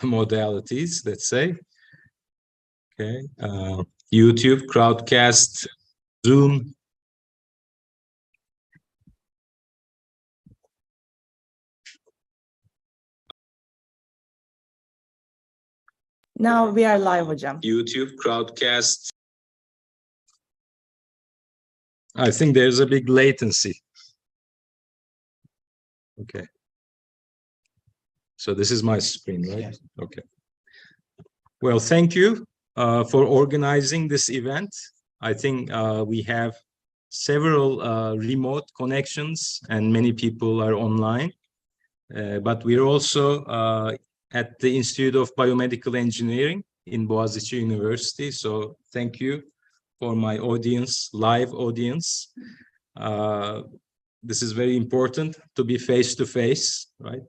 modalities, let's say. Okay, YouTube, Crowdcast, Zoom. Now we are live, hocam. YouTube, Crowdcast. I think there's a big latency. Okay. So this is my screen, right? Yes. Okay. Well, thank you for organizing this event. I think we have several remote connections and many people are online. But we're also at the Institute of Biomedical Engineering in Boğaziçi University. So thank you for my audience, live audience. This is very important to be face-to-face, right?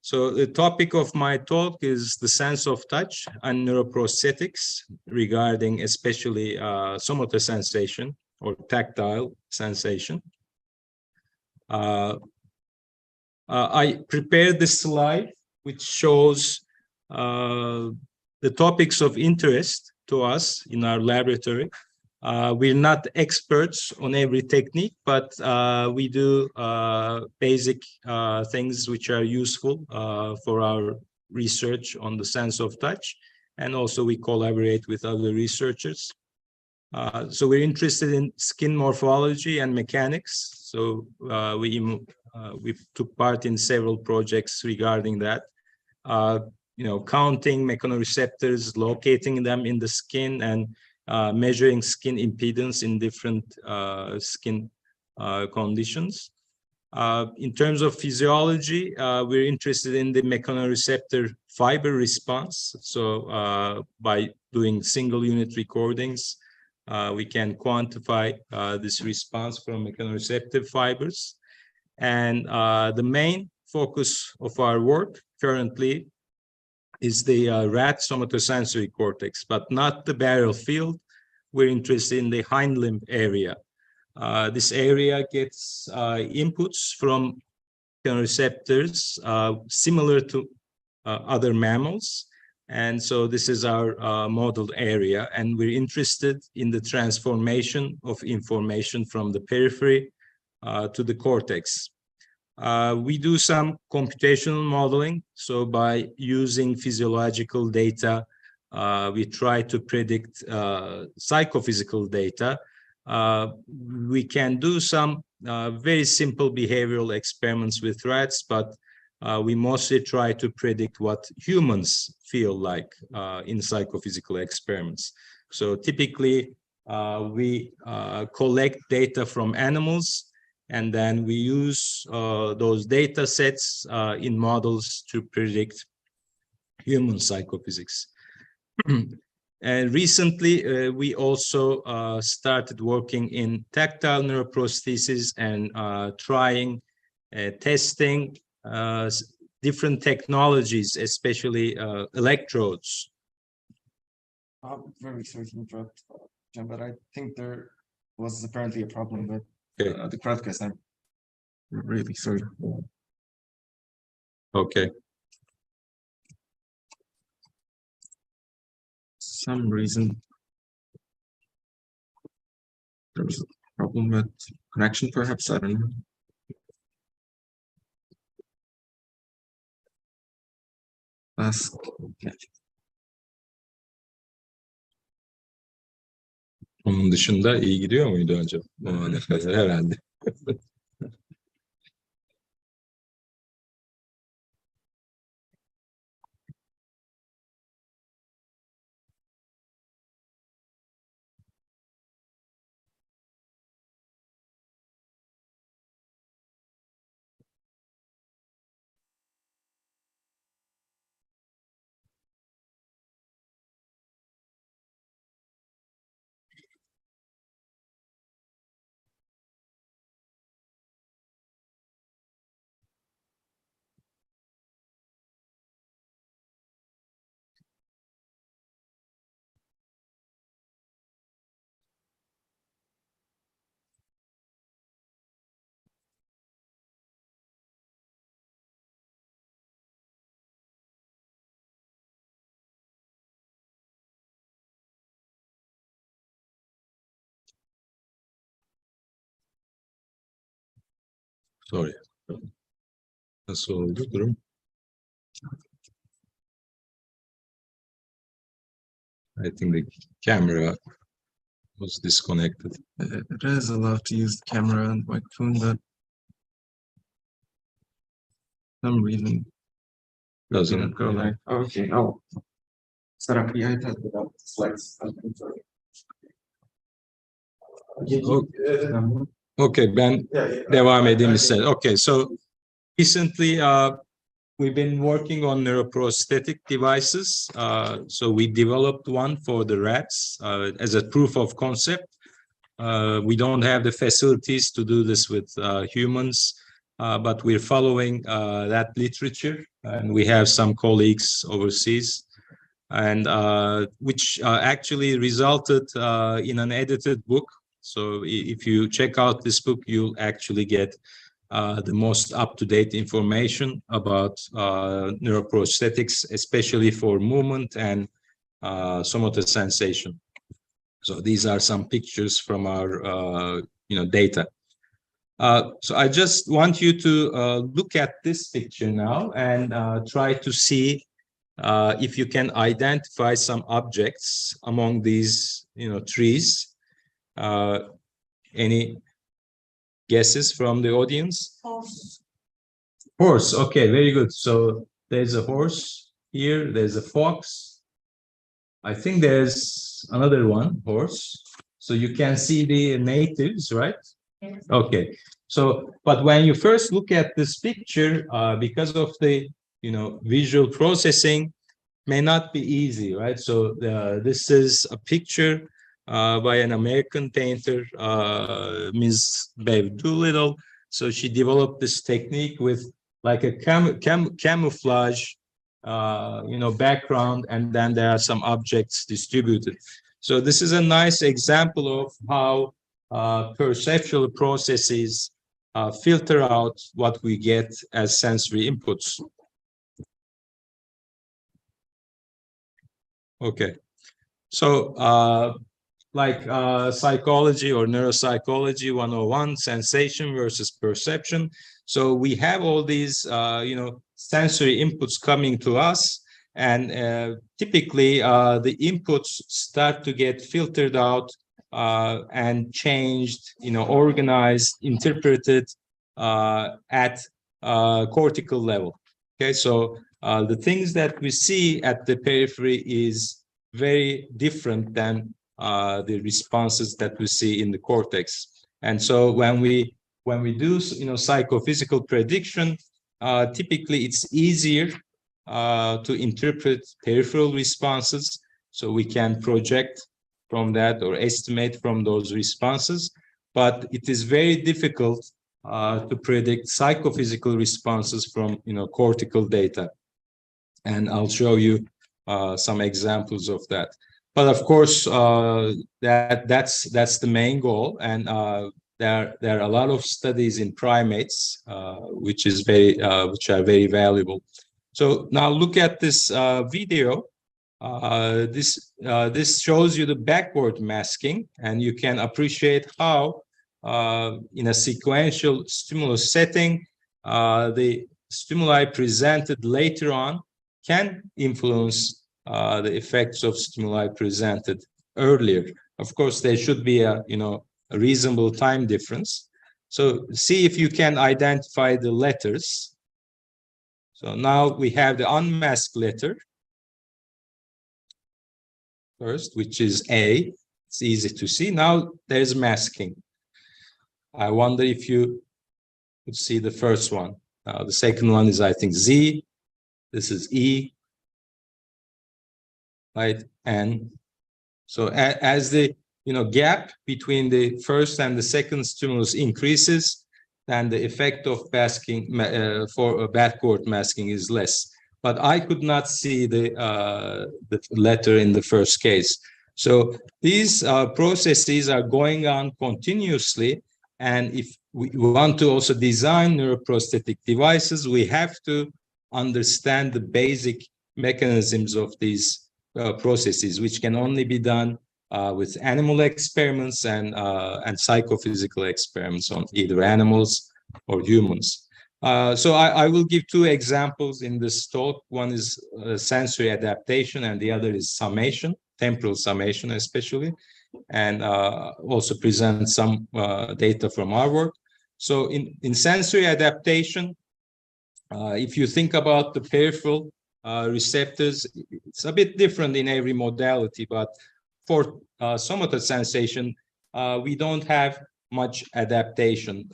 So the topic of my talk is the sense of touch and neuroprosthetics regarding especially somatosensation or tactile sensation. I prepared this slide which shows the topics of interest to us in our laboratory. We're not experts on every technique, but we do basic things which are useful for our research on the sense of touch. And also we collaborate with other researchers. So we're interested in skin morphology and mechanics. So we took part in several projects regarding that. You know, counting mechanoreceptors, locating them in the skin, and measuring skin impedance in different skin conditions. In terms of physiology, we're interested in the mechanoreceptor fiber response. So by doing single unit recordings, we can quantify this response from mechanoreceptive fibers. And the main focus of our work currently is the rat somatosensory cortex, but not the barrel field. We're interested in the hind limb area. This area gets inputs from receptors similar to other mammals. And so this is our modeled area. And we're interested in the transformation of information from the periphery to the cortex. We do some computational modeling. So by using physiological data, we try to predict psychophysical data. We can do some very simple behavioral experiments with rats, but we mostly try to predict what humans feel like in psychophysical experiments. So typically, we collect data from animals, and then we use those data sets in models to predict human psychophysics. And recently, we also started working in tactile neuroprosthesis and trying, testing different technologies, especially electrodes. I'm very sorry to interrupt, John, but I think there was apparently a problem with the crowdcast. I'm really sorry. Okay. Some reason there was a problem with connection, perhaps. I don't know. Ask. Okay. Onun dışında iyi gidiyor muydu acaba? Herhalde. Sorry. Nasıl oldu durum? I think the camera was disconnected. It is allowed to use the camera and microphone, but some reason we Doesn't didn't go live. Okay. Oh, set up the iPad without the slides. Okay, ben devam edeyim istedim. Okay, so recently we've been working on neuroprosthetic devices. So we developed one for the rats as a proof of concept. We don't have the facilities to do this with humans, but we're following that literature, and we have some colleagues overseas, and which actually resulted in an edited book. So if you check out this book, you'll actually get the most up-to-date information about neuroprosthetics, especially for movement and somatosensation. So these are some pictures from our data. So I just want you to look at this picture now and try to see if you can identify some objects among these trees. Any guesses from the audience? Horse. Okay, very good. So there's a horse here. There's a fox. I think there's another one, horse. So you can see the natives, right? Yes. Okay. So, but when you first look at this picture, because of the visual processing, may not be easy, right? So this is a picture by an American painter, Ms. Bev Doolittle. So she developed this technique with like a camouflage, background, and then there are some objects distributed. So this is a nice example of how perceptual processes filter out what we get as sensory inputs. Okay, so psychology or neuropsychology 101, sensation versus perception. So we have all these, sensory inputs coming to us, and typically the inputs start to get filtered out and changed, organized, interpreted at cortical level. Okay, so the things that we see at the periphery is very different than the responses that we see in the cortex. And so when we do psychophysical prediction, typically it's easier to interpret peripheral responses, so we can project from that or estimate from those responses. But it is very difficult to predict psychophysical responses from cortical data, and I'll show you some examples of that. But of course, that's the main goal, and there are a lot of studies in primates, which are very valuable. So now look at this video. This shows you the backward masking, and you can appreciate how in a sequential stimulus setting, the stimuli presented later on can influence the effects of stimuli presented earlier. Of course, there should be a reasonable time difference. So see if you can identify the letters. So now we have the unmasked letter first, which is A. It's easy to see. Now there's masking. I wonder if you could see the first one. The second one is, I think, Z. This is E. Right, and so as the gap between the first and the second stimulus increases, then the effect of masking for backward masking is less. But I could not see the letter in the first case. So these processes are going on continuously, and if we want to also design neuroprosthetic devices, we have to understand the basic mechanisms of these processes, which can only be done with animal experiments and psychophysical experiments on either animals or humans. So I will give two examples in this talk. One is sensory adaptation, and the other is summation, temporal summation especially, and also present some data from our work. So in sensory adaptation, if you think about the peripheral receptors, it's a bit different in every modality, but for somatosensation, we don't have much adaptation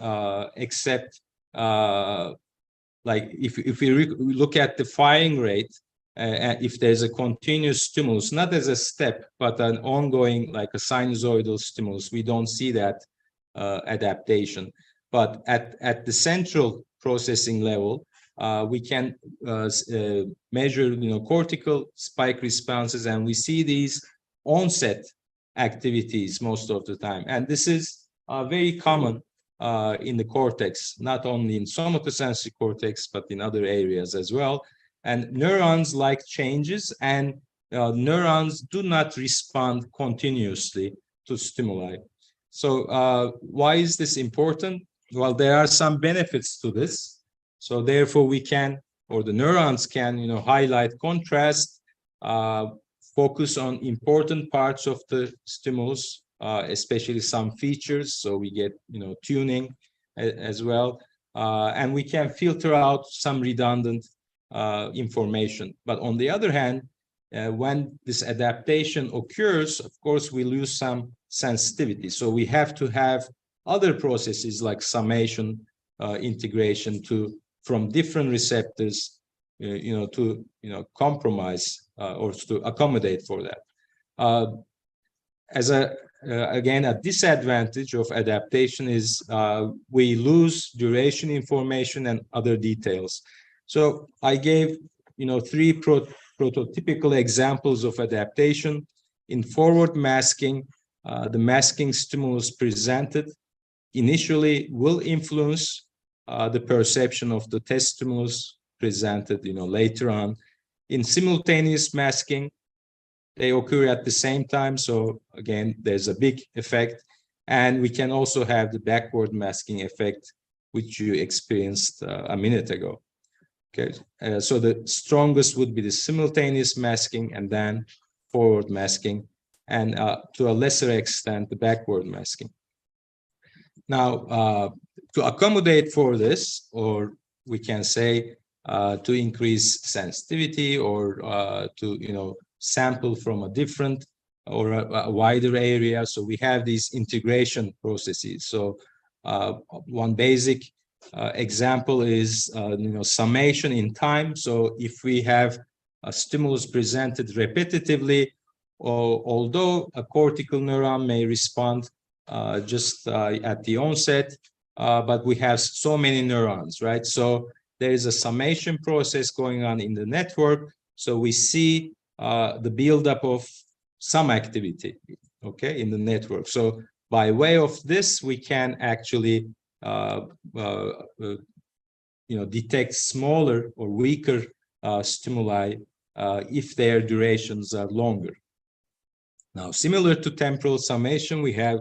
except like if we look at the firing rate, if there's a continuous stimulus, not as a step, but an ongoing, like a sinusoidal stimulus, we don't see that adaptation. But at the central processing level, we can measure, cortical spike responses, and we see these onset activities most of the time. And this is very common in the cortex, not only in somatosensory cortex, but in other areas as well. And neurons like changes, and neurons do not respond continuously to stimuli. So why is this important? Well, there are some benefits to this. So therefore we can, or the neurons can, highlight contrast, focus on important parts of the stimulus, especially some features. So we get, tuning as well. And we can filter out some redundant information. But on the other hand, when this adaptation occurs, of course, we lose some sensitivity. So we have to have other processes like summation, integration from different receptors, to compromise or to accommodate for that. As again, a disadvantage of adaptation is we lose duration information and other details. So I gave, three prototypical examples of adaptation. In forward masking, the masking stimulus presented initially will influence the perception of the test stimulus presented, later on. In simultaneous masking, they occur at the same time. So again, there's a big effect. And we can also have the backward masking effect, which you experienced a minute ago. Okay, so the strongest would be the simultaneous masking, and then forward masking, and to a lesser extent, the backward masking. Now, to accommodate for this, or we can say to increase sensitivity, or to sample from a different or a wider area. So we have these integration processes. So one basic example is summation in time. So if we have a stimulus presented repetitively, although a cortical neuron may respond just at the onset, but we have so many neurons, right? So there is a summation process going on in the network. So we see the buildup of some activity, okay, in the network. So by way of this, we can actually detect smaller or weaker stimuli if their durations are longer. Now, similar to temporal summation, we have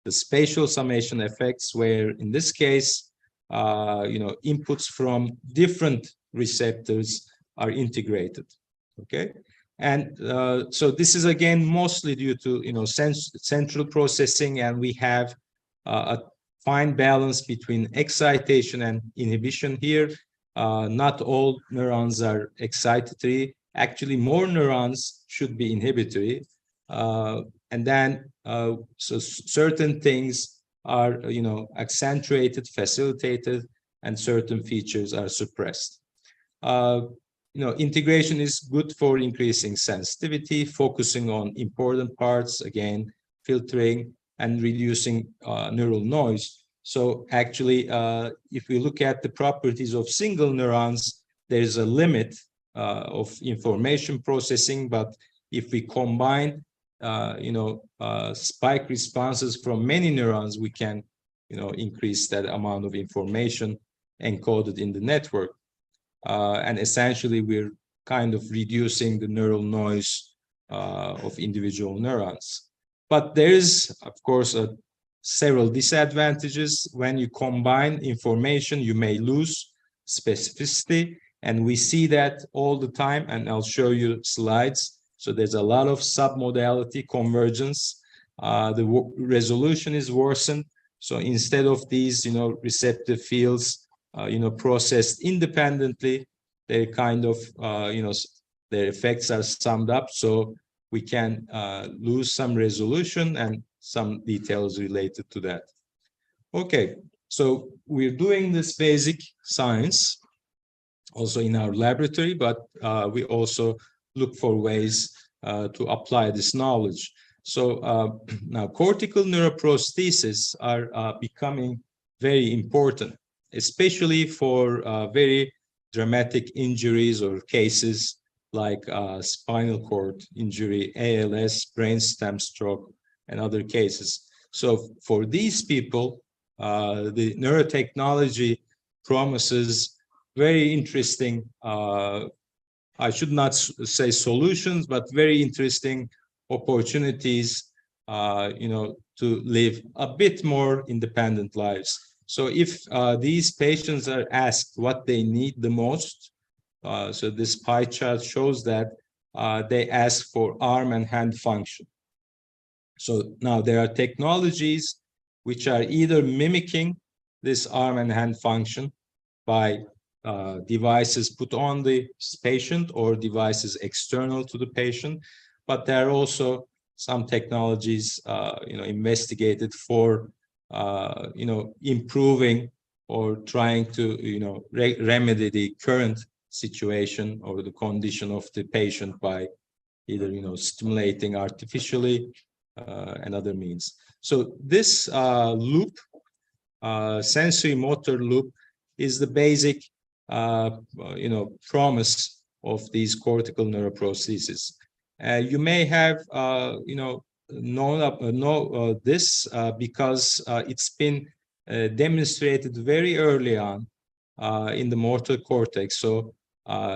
the spatial summation effects, where in this case, inputs from different receptors are integrated. Okay, and so this is again mostly due to central processing, and we have a fine balance between excitation and inhibition here. Not all neurons are excitatory. Actually, more neurons should be inhibitory. And then, so certain things are, accentuated, facilitated, and certain features are suppressed. Integration is good for increasing sensitivity, focusing on important parts, again, filtering and reducing neural noise. So actually, if we look at the properties of single neurons, there's a limit of information processing, but if we combine spike responses from many neurons, we can, increase that amount of information encoded in the network. And essentially, we're kind of reducing the neural noise of individual neurons. But there is, of course, a several disadvantages. When you combine information, you may lose specificity, and we see that all the time, and I'll show you slides. So there's a lot of submodality convergence. The resolution is worsened. So instead of these, receptive fields, processed independently, they kind of, their effects are summed up. So we can lose some resolution and some details related to that. Okay, so we're doing this basic science also in our laboratory, but we also look for ways to apply this knowledge. So now cortical neuroprostheses are becoming very important, especially for very dramatic injuries or cases like spinal cord injury, ALS, brainstem stroke, and other cases. So for these people, the neurotechnology promises very interesting, I should not say solutions, but very interesting opportunities, to live a bit more independent lives. So if these patients are asked what they need the most, so this pie chart shows that they ask for arm and hand function. So now there are technologies which are either mimicking this arm and hand function by devices put on the patient or devices external to the patient, but there are also some technologies, investigated for, improving or trying to, remedy the current situation or the condition of the patient by either, stimulating artificially and other means. So this loop, sensory motor loop, is the basic, promise of these cortical neuroprostheses. You may have, know this because it's been demonstrated very early on in the motor cortex. So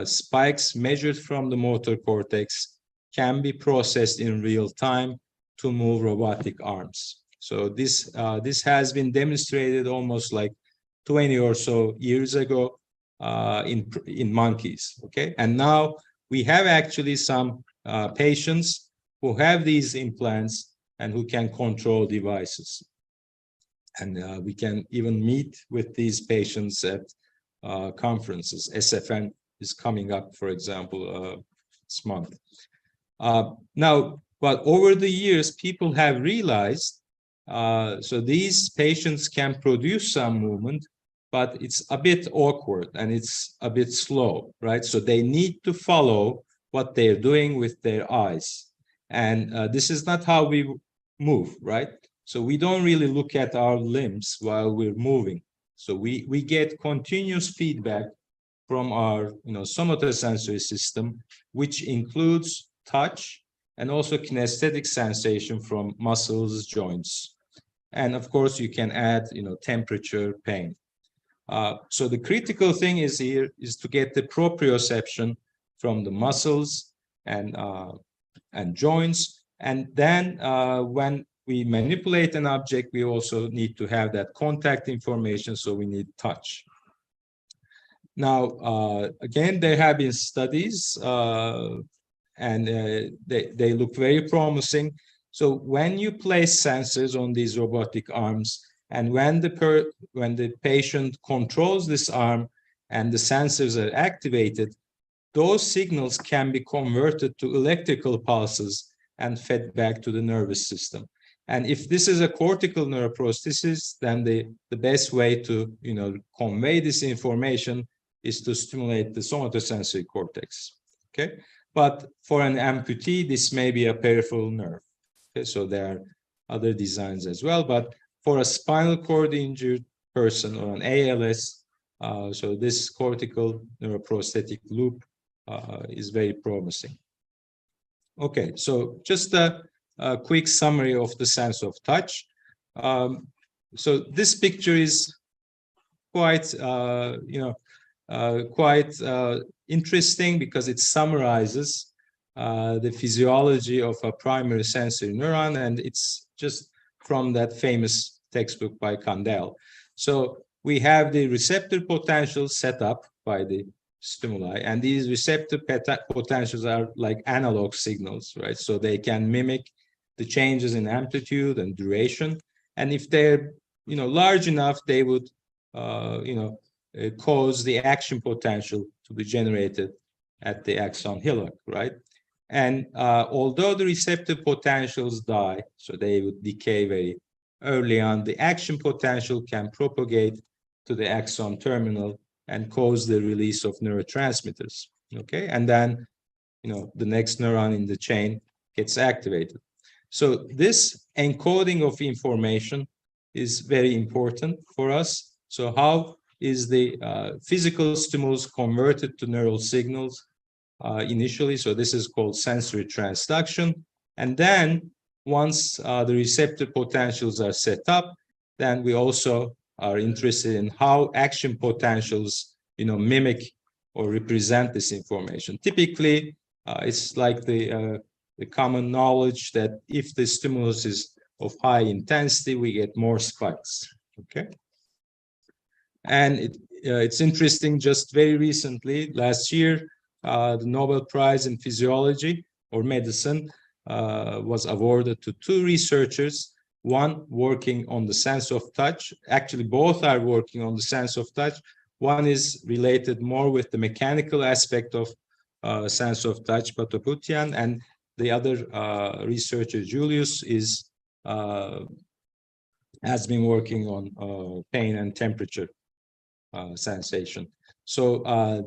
spikes measured from the motor cortex can be processed in real time to move robotic arms. So this has been demonstrated almost like 20 or so years ago in monkeys. Okay, and now we have actually some patients who have these implants and who can control devices, and we can even meet with these patients at conferences. SFN is coming up, for example, this month. Now, but over the years, people have realized so these patients can produce some movement, but it's a bit awkward and it's a bit slow, right? So they need to follow what they're doing with their eyes. And this is not how we move, right? So we don't really look at our limbs while we're moving. So we get continuous feedback from our somatosensory system, which includes touch and also kinesthetic sensation from muscles, joints. And of course, you can add temperature, pain. So the critical thing is here is to get the proprioception from the muscles and joints. And then when we manipulate an object, we also need to have that contact information, so we need touch. Now, again, there have been studies and they look very promising. So when you place sensors on these robotic arms, and when the patient controls this arm and the sensors are activated, those signals can be converted to electrical pulses and fed back to the nervous system. And if this is a cortical neuroprosthesis, then the best way to convey this information is to stimulate the somatosensory cortex. Okay, but for an amputee, this may be a peripheral nerve. Okay, so there are other designs as well, but for a spinal cord injured person or an ALS, so this cortical neuroprosthetic loop is very promising. Okay, so just a quick summary of the sense of touch. So this picture is quite, quite interesting because it summarizes the physiology of a primary sensory neuron, and it's just from that famous textbook by Kandel. So we have the receptor potentials set up by the stimuli, and these receptor potentials are like analog signals, right? So they can mimic the changes in amplitude and duration, and if they're large enough, they would cause the action potential to be generated at the axon hillock, right? And although the receptor potentials die, so they would decay very early on, the action potential can propagate to the axon terminal and cause the release of neurotransmitters, okay? And then, the next neuron in the chain gets activated. So this encoding of information is very important for us. So how is the physical stimulus converted to neural signals initially? So this is called sensory transduction. And then once the receptor potentials are set up, then we also are interested in how action potentials, mimic or represent this information. Typically, it's like the common knowledge that if the stimulus is of high intensity, we get more spikes, okay? And it's interesting, just very recently, last year, the Nobel Prize in Physiology or Medicine was awarded to two researchers, one working on the sense of touch. Actually, both are working on the sense of touch. One is related more with the mechanical aspect of sense of touch, Pataputian, and the other researcher, Julius, has been working on pain and temperature sensation. So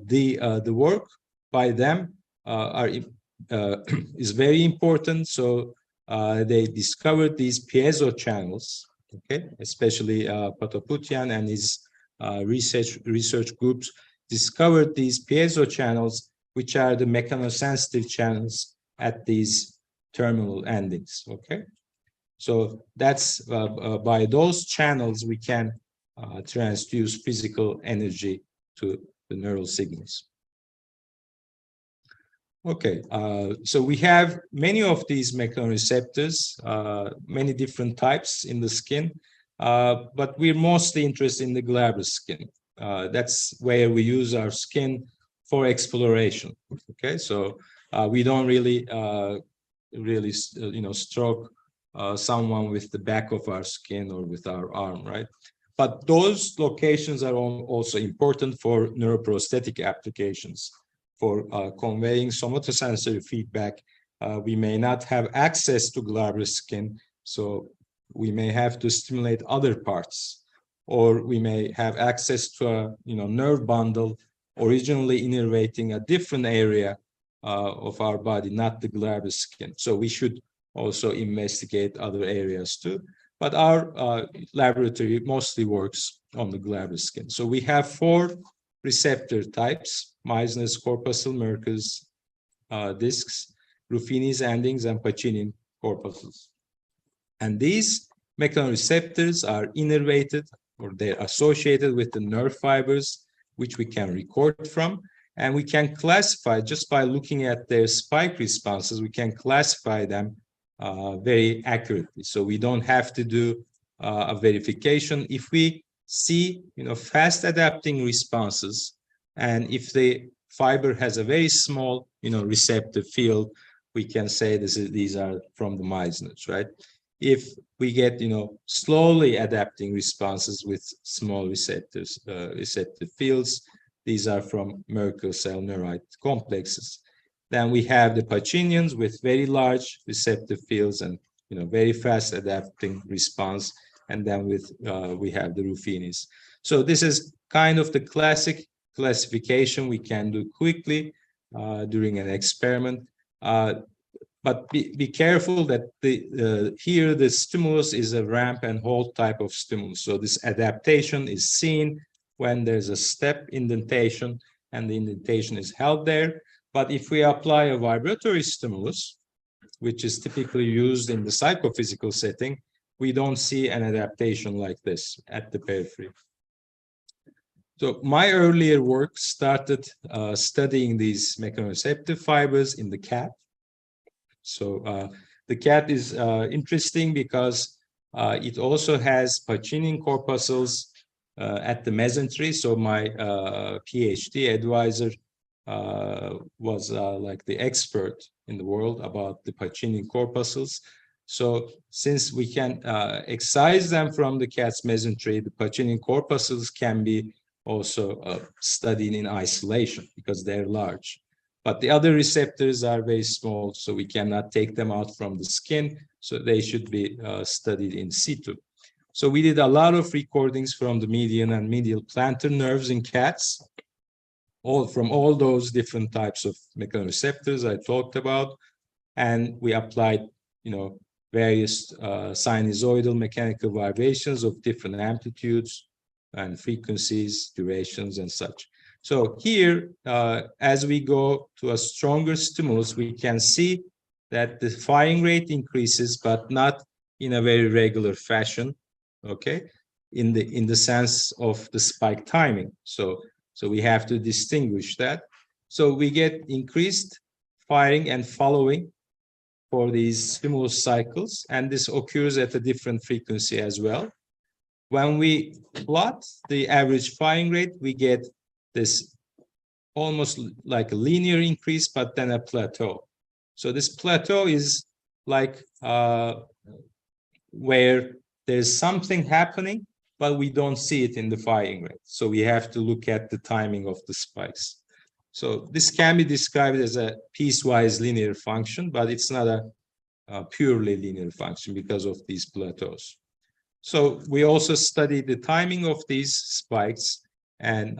the work by them is very important. So they discovered these piezo channels, okay, especially Pataputian and his research groups discovered these piezo channels, which are the mechanosensitive channels at these terminal endings, okay? So that's by those channels we can transduce physical energy to the neural signals. Okay, so we have many of these mechanoreceptors, many different types in the skin, but we're mostly interested in the glabrous skin. That's where we use our skin for exploration. Okay, so we don't really, stroke someone with the back of our skin or with our arm, right? But those locations are also important for neuroprosthetic applications. For conveying somatosensory feedback, we may not have access to glabrous skin, so we may have to stimulate other parts, or we may have access to a nerve bundle originally innervating a different area of our body, not the glabrous skin. So we should also investigate other areas too. But our laboratory mostly works on the glabrous skin. So we have 4 receptor types: Meissner's corpuscle, Merkel's discs, Ruffini's endings, and Pacini's corpuscles. And these mechanoreceptors are innervated, or they're associated with the nerve fibers, which we can record from. And we can classify, just by looking at their spike responses, we can classify them very accurately. So we don't have to do a verification. If we see, fast adapting responses, and if the fiber has a very small, receptive field, we can say these are from the Meissner's, right? If we get, slowly adapting responses with small receptors, receptive fields, these are from Merkel cell neurite complexes. Then we have the Pacinians with very large receptive fields and, very fast adapting response. And then we have the Ruffini's. So this is kind of the classic classification we can do quickly during an experiment. But be careful that here the stimulus is a ramp and hold type of stimulus. So this adaptation is seen when there's a step indentation and the indentation is held there. But if we apply a vibratory stimulus, which is typically used in the psychophysical setting, we don't see an adaptation like this at the periphery. So my earlier work started studying these mechanoreceptive fibers in the cat. So the cat is interesting because It also has Pacini corpuscles at the mesentery. So my Ph.D. advisor was like the expert in the world about the Pacini corpuscles. So since we can excise them from the cat's mesentery, the Pacini corpuscles can be also studied in isolation because they're large. But the other receptors are very small, so we cannot take them out from the skin. So they should be studied in situ. So we did a lot of recordings from the median and medial plantar nerves in cats, from all those different types of mechanoreceptors I talked about. And we applied, various sinusoidal mechanical vibrations of different amplitudes and frequencies, durations, and such. So here, as we go to a stronger stimulus, we can see that the firing rate increases, but not in a very regular fashion, okay, in the sense of the spike timing. So we have to distinguish that. So we get increased firing and following for these stimulus cycles, and this occurs at a different frequency as well. When we plot the average firing rate, we get this almost like a linear increase, but then a plateau. So this plateau is like where there's something happening, but we don't see it in the firing rate. So we have to look at the timing of the spikes. So this can be described as a piecewise linear function, but it's not a purely linear function because of these plateaus. So we also studied the timing of these spikes, and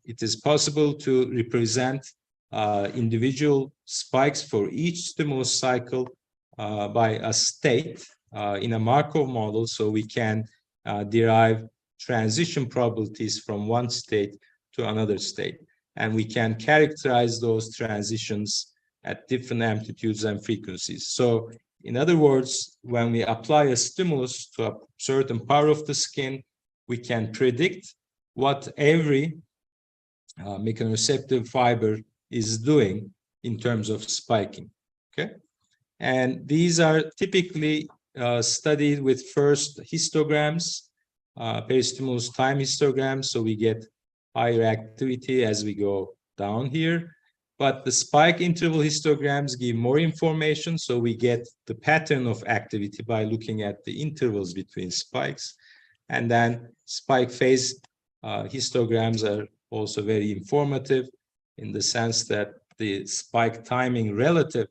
it is possible to represent individual spikes for each stimulus cycle by a state in a Markov model, so we can derive transition probabilities from one state to another state. And we can characterize those transitions at different amplitudes and frequencies. So in other words, when we apply a stimulus to a certain part of the skin, we can predict what every mechanoreceptive fiber is doing in terms of spiking, okay? And these are typically studied with first histograms, peristimulus time histograms, so we get higher activity as we go down here. But the spike interval histograms give more information, so we get the pattern of activity by looking at the intervals between spikes. And then spike phase histograms are also very informative in the sense that the spike timing relative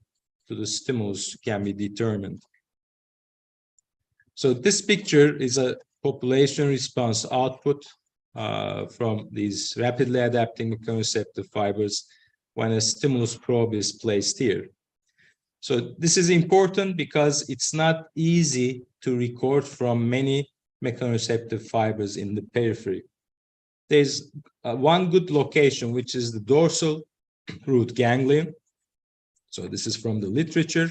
to the stimulus can be determined. So this picture is a population response output from these rapidly adapting mechanoreceptive fibers when a stimulus probe is placed here. So this is important because it's not easy to record from many mechanoreceptive fibers in the periphery. There's one good location, which is the dorsal root ganglion. So this is from the literature.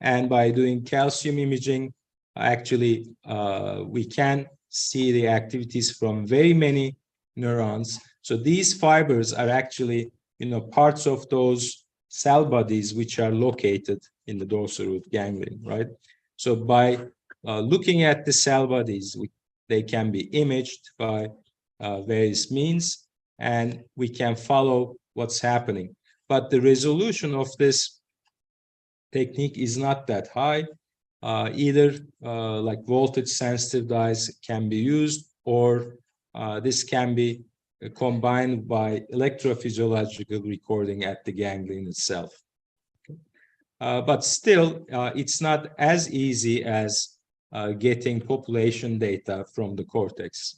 And by doing calcium imaging, actually, we can see the activities from very many neurons. So these fibers are actually, parts of those cell bodies which are located in the dorsal root ganglion, right? So by looking at the cell bodies, they can be imaged by various means, and we can follow what's happening. But the resolution of this technique is not that high. Either like voltage sensitive dyes can be used, or this can be combined by electrophysiological recording at the ganglion itself. But still, it's not as easy as getting population data from the cortex.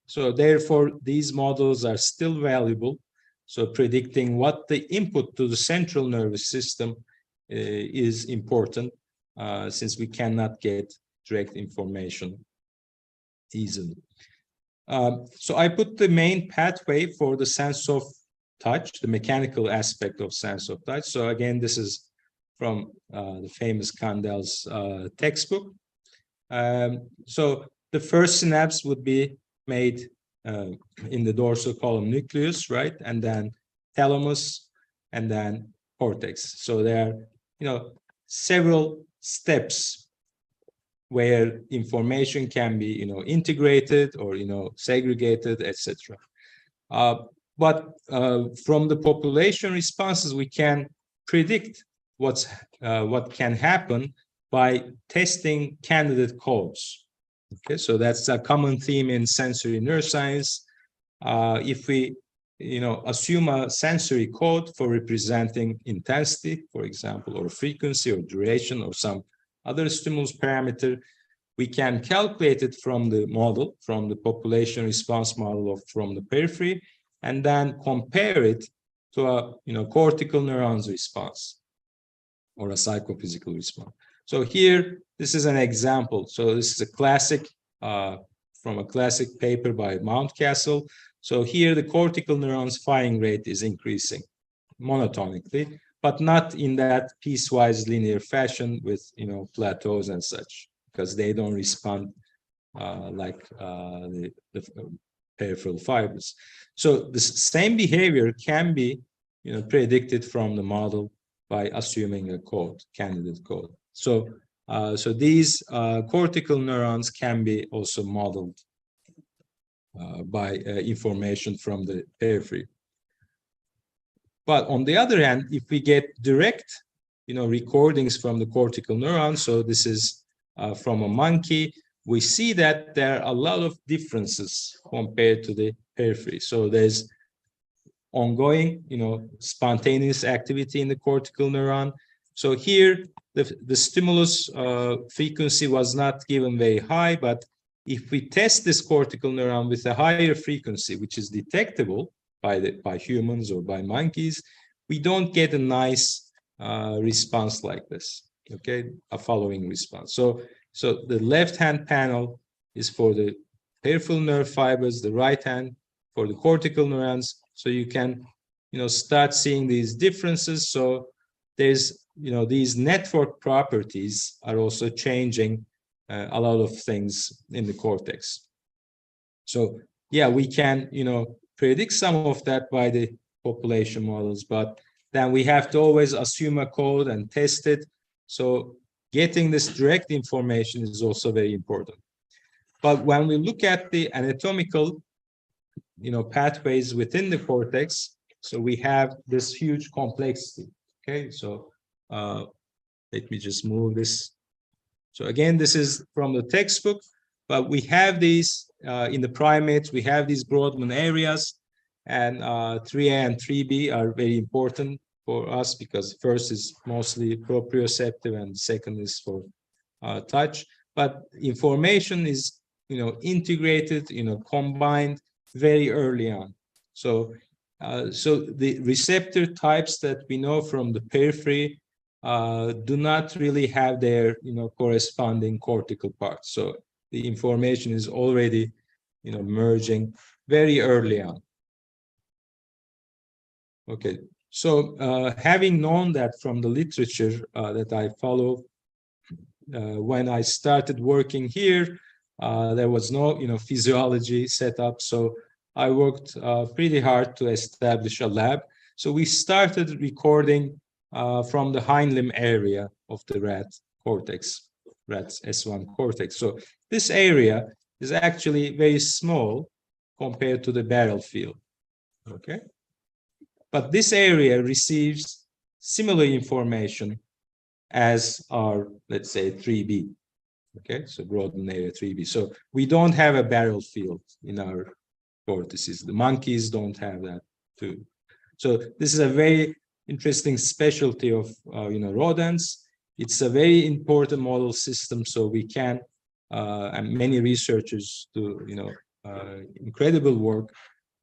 So therefore, these models are still valuable. So predicting what the input to the central nervous system is important, since we cannot get direct information easily. So I put the main pathway for the sense of touch, the mechanical aspect of sense of touch. So again, this is from the famous Kandel's textbook. So the first synapse would be made in the dorsal column nucleus, right? And then thalamus, and then cortex. So there are, several steps where information can be, integrated or, segregated, etc. But from the population responses, we can predict what can happen by testing candidate codes. Okay, so that's a common theme in sensory neuroscience. If we, assume a sensory code for representing intensity, for example, or frequency or duration or some other stimulus parameter, we can calculate it from the model, from the population response model from the periphery, and then compare it to a, cortical neurons response or a psychophysical response. So here, this is an example. So this is a classic, from a classic paper by Mountcastle. So here the cortical neurons firing rate is increasing monotonically, but not in that piecewise linear fashion with, plateaus and such, because they don't respond like the peripheral fibers. So the same behavior can be, predicted from the model by assuming a code, candidate code. So, so these cortical neurons can be also modeled by information from the periphery. But on the other hand, if we get direct, recordings from the cortical neurons, so this is from a monkey, we see that there are a lot of differences compared to the periphery. So there's ongoing, spontaneous activity in the cortical neuron. So here, the stimulus frequency was not given very high, but if we test this cortical neuron with a higher frequency, which is detectable by humans or by monkeys, we don't get a nice response like this, okay, a following response. So the left-hand panel is for the peripheral nerve fibers, the right hand for the cortical neurons. So you can, start seeing these differences. So there's, these network properties are also changing a lot of things in the cortex. So yeah, we can, predict some of that by the population models, but then we have to always assume a code and test it. So getting this direct information is also very important. But when we look at the anatomical, pathways within the cortex, so we have this huge complexity. Okay, so let me just move this. So again, this is from the textbook, but we have these in the primates, we have these Brodmann areas, and 3A and 3B are very important for us because first is mostly proprioceptive and second is for touch. But information is, integrated, combined very early on. So, so the receptor types that we know from the periphery do not really have their, corresponding cortical parts. So the information is already, merging very early on. Okay, so having known that from the literature that I follow, when I started working here, there was no, physiology set up. So I worked pretty hard to establish a lab. So we started recording from the hind limb area of the rat cortex, rat's S1 cortex. So this area is actually very small compared to the barrel field, okay? But this area receives similar information as our, let's say, 3B, okay? So Brodmann area 3B. So we don't have a barrel field in our cortices. The monkeys don't have that too. So this is a very interesting specialty of rodents. It's a very important model system, so we can and many researchers do incredible work,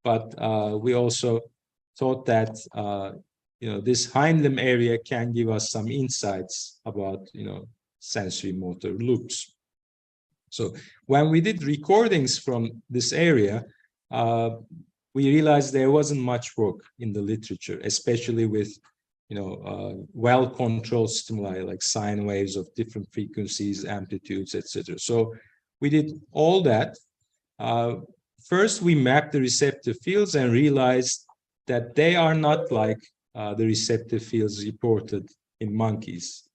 but we also thought that this hind limb area can give us some insights about sensory motor loops. So when we did recordings from this area, we realized there wasn't much work in the literature, especially with well-controlled stimuli like sine waves of different frequencies, amplitudes, etc. So we did all that. First, we mapped the receptive fields and realized that they are not like the receptive fields reported in monkeys.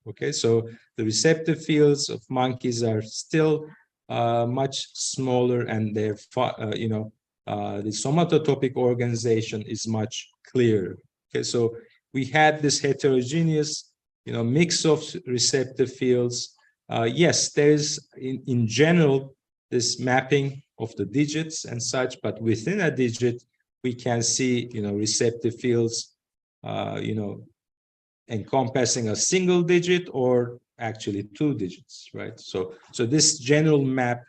Okay, so the receptive fields of monkeys are still much smaller, and their the somatotopic organization is much clearer. Okay, so we had this heterogeneous, mix of receptive fields. Yes, there's in general this mapping of the digits and such, but within a digit we can see, receptive fields, encompassing a single digit or actually 2 digits, right? So this general map,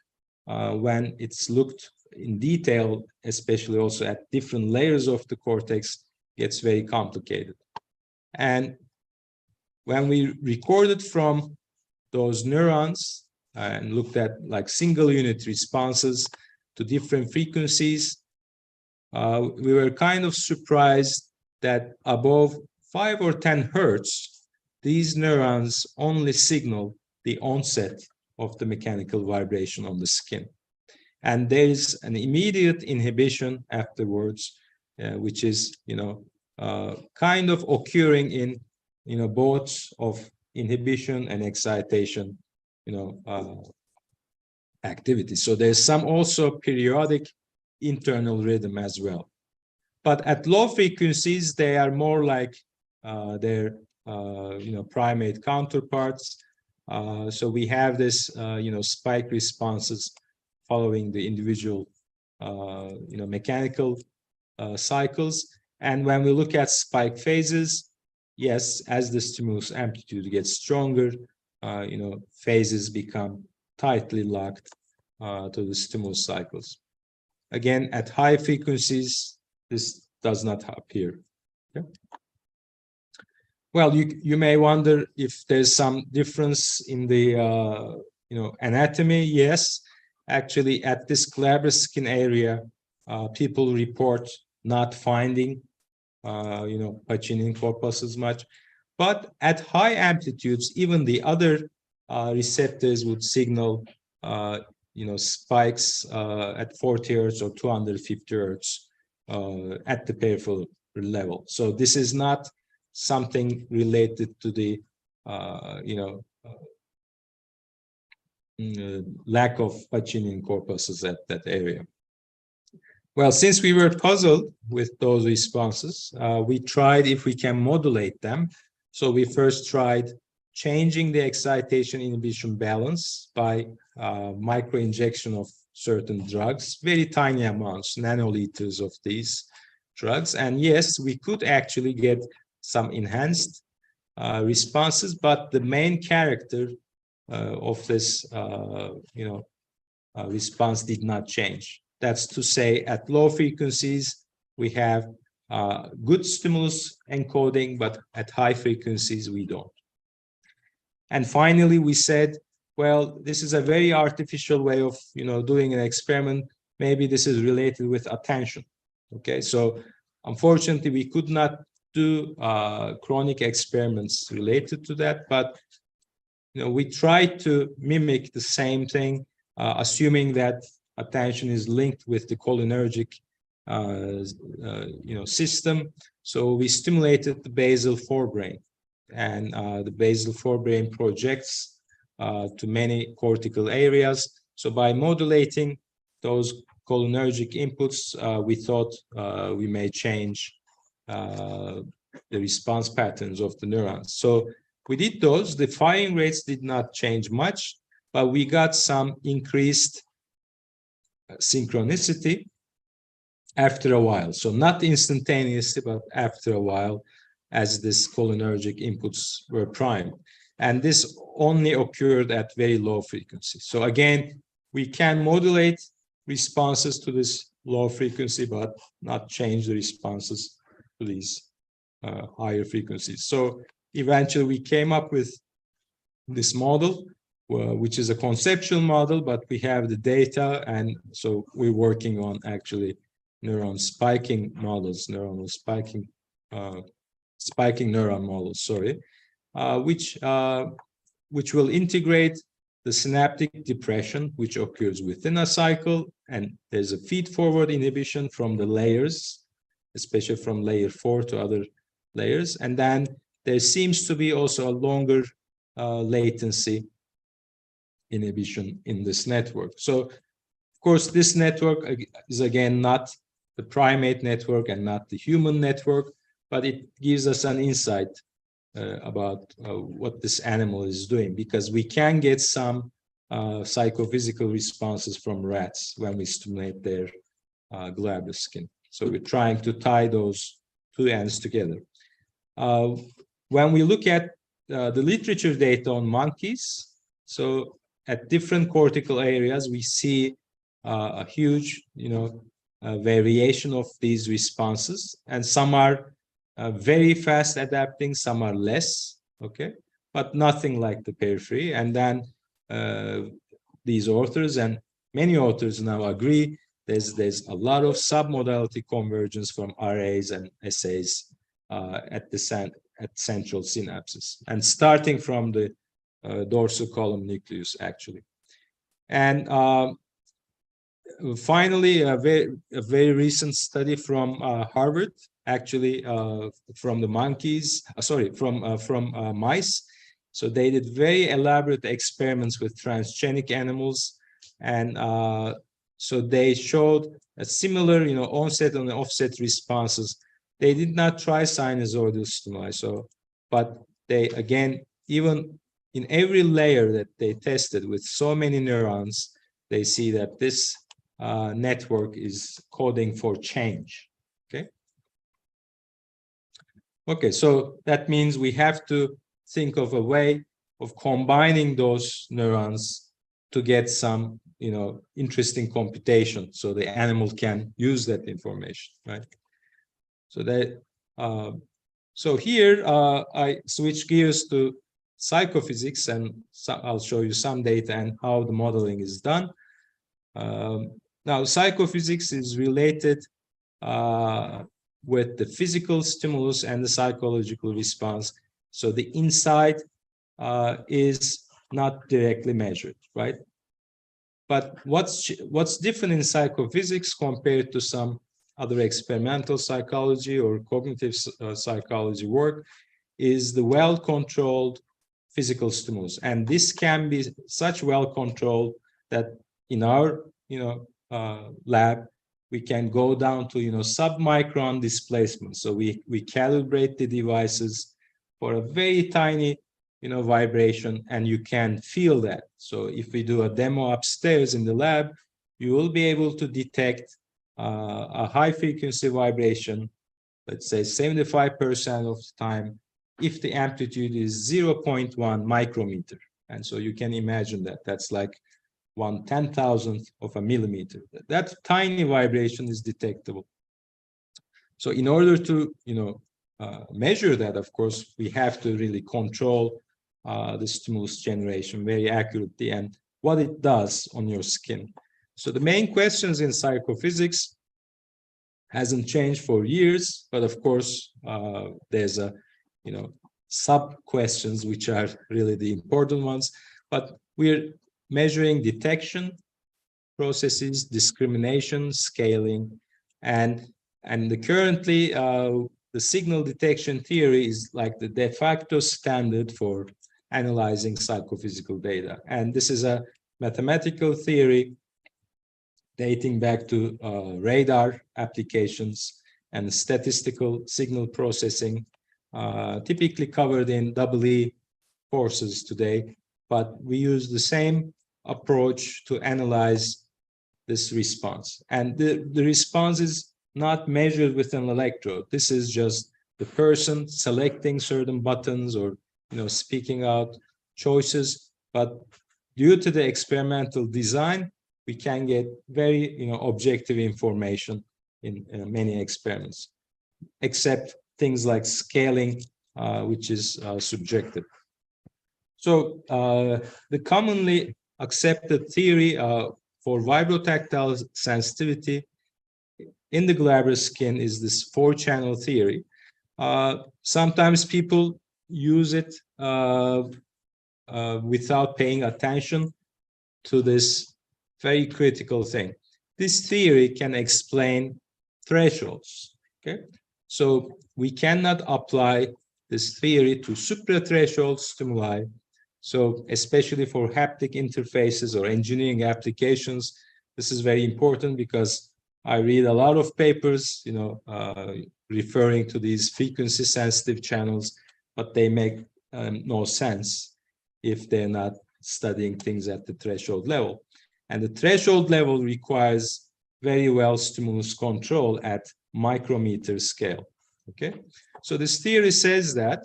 when it's looked in detail, especially also at different layers of the cortex, gets very complicated. And when we recorded from those neurons and looked at like single unit responses to different frequencies, we were kind of surprised that above 5 or 10 hertz, these neurons only signal the onset of the mechanical vibration on the skin. And there is an immediate inhibition afterwards, which is, kind of occurring in, both of inhibition and excitation, activity. So there's some also periodic internal rhythm as well. But at low frequencies, they are more like their, primate counterparts. So we have this, spike responses following the individual, mechanical cycles. And when we look at spike phases, yes, as the stimulus amplitude gets stronger, phases become tightly locked to the stimulus cycles. Again, at high frequencies, this does not appear. Okay? Well, you may wonder if there's some difference in the anatomy. Yes, actually, at this glabrous skin area, people report not finding Pacinian corpuscles much, but at high amplitudes, even the other receptors would signal spikes at 40 hertz or 250 hertz at the peripheral level. So this is not something related to the lack of Pacinian corpuscles at that area. Well, since we were puzzled with those responses, we tried if we can modulate them. So we first tried changing the excitation inhibition balance by microinjection of certain drugs, very tiny amounts, nanoliters of these drugs. And yes, we could actually get some enhanced responses, but the main character of this response did not change. That's to say, at low frequencies, we have good stimulus encoding, but at high frequencies, we don't. And finally, we said, well, this is a very artificial way of doing an experiment. Maybe this is related with attention. Okay, so unfortunately, we could not do chronic experiments related to that, but we tried to mimic the same thing, assuming that attention is linked with the cholinergic system. So we stimulated the basal forebrain, and the basal forebrain projects to many cortical areas. So by modulating those cholinergic inputs, we thought we may change the response patterns of the neurons. So we did those. The firing rates did not change much, but we got some increased synchronicity after a while. So not instantaneously, but after a while, as this cholinergic inputs were primed. And this only occurred at very low frequency. So again, we can modulate responses to this low frequency, but not change the responses to these higher frequencies. So eventually we came up with this model, which is a conceptual model, but we have the data, and so we're working on actually neuron spiking models, neuronal spiking, spiking neuron models, sorry, which will integrate the synaptic depression, which occurs within a cycle, and there's a feed-forward inhibition from the layers, especially from layer 4 to other layers, and then there seems to be also a longer latency inhibition in this network. So, of course, this network is again not the primate network and not the human network, but it gives us an insight about what this animal is doing, because we can get some psychophysical responses from rats when we stimulate their glabrous skin. So we're trying to tie those two ends together. When we look at the literature data on monkeys, so at different cortical areas, we see a huge, variation of these responses, and some are very fast adapting, some are less, okay, but nothing like the periphery. And then these authors and many authors now agree there's a lot of submodality convergence from RAs and SAs at central synapses, and starting from the dorsal column nucleus, actually. And finally, a very recent study from Harvard, actually from the monkeys, from mice. So they did very elaborate experiments with transgenic animals, and so they showed a similar, onset and offset responses. They did not try sinusoidal stimuli, but they, again, even in every layer that they tested with so many neurons, they see that this network is coding for change. Okay, so that means we have to think of a way of combining those neurons to get some, interesting computation, so the animal can use that information, right? So that, so here I switch gears to psychophysics, and I'll show you some data and how the modeling is done. Now, psychophysics is related with the physical stimulus and the psychological response. So the inside is not directly measured, right? But what's different in psychophysics compared to some other experimental psychology or cognitive psychology work is the well-controlled physical stimulus. And this can be such well-controlled that in our, lab, we can go down to, submicron displacement. So we calibrate the devices for a very tiny, vibration, and you can feel that. So if we do a demo upstairs in the lab, you will be able to detect a high frequency vibration, let's say 75% of the time, if the amplitude is 0.1 micrometer. And so you can imagine that that's like 1/10,000th of a millimeter. That tiny vibration is detectable. So in order to, measure that, of course, we have to really control the stimulus generation very accurately and what it does on your skin. So the main questions in psychophysics hasn't changed for years, but of course, there's a, sub questions which are really the important ones. But we're measuring detection processes, discrimination, scaling, and currently the signal detection theory is like the de facto standard for analyzing psychophysical data. And this is a mathematical theory dating back to radar applications and statistical signal processing, typically covered in EE courses today. But we use the same approach to analyze this response. And the response is not measured with an electrode. This is just the person selecting certain buttons or, speaking out choices. But due to the experimental design, we can get very, objective information in many experiments, except things like scaling, which is subjective. So the commonly accepted theory for vibrotactile sensitivity in the glabrous skin is this 4-channel theory. Sometimes people use it without paying attention to this very critical thing. This theory can explain thresholds, okay? So we cannot apply this theory to suprathreshold stimuli So especially for haptic interfaces or engineering applications, this is very important because I read a lot of papers, referring to these frequency sensitive channels, but they make no sense if they're not studying things at the threshold level. And the threshold level requires very well stimulus control at micrometer scale. Okay, so this theory says that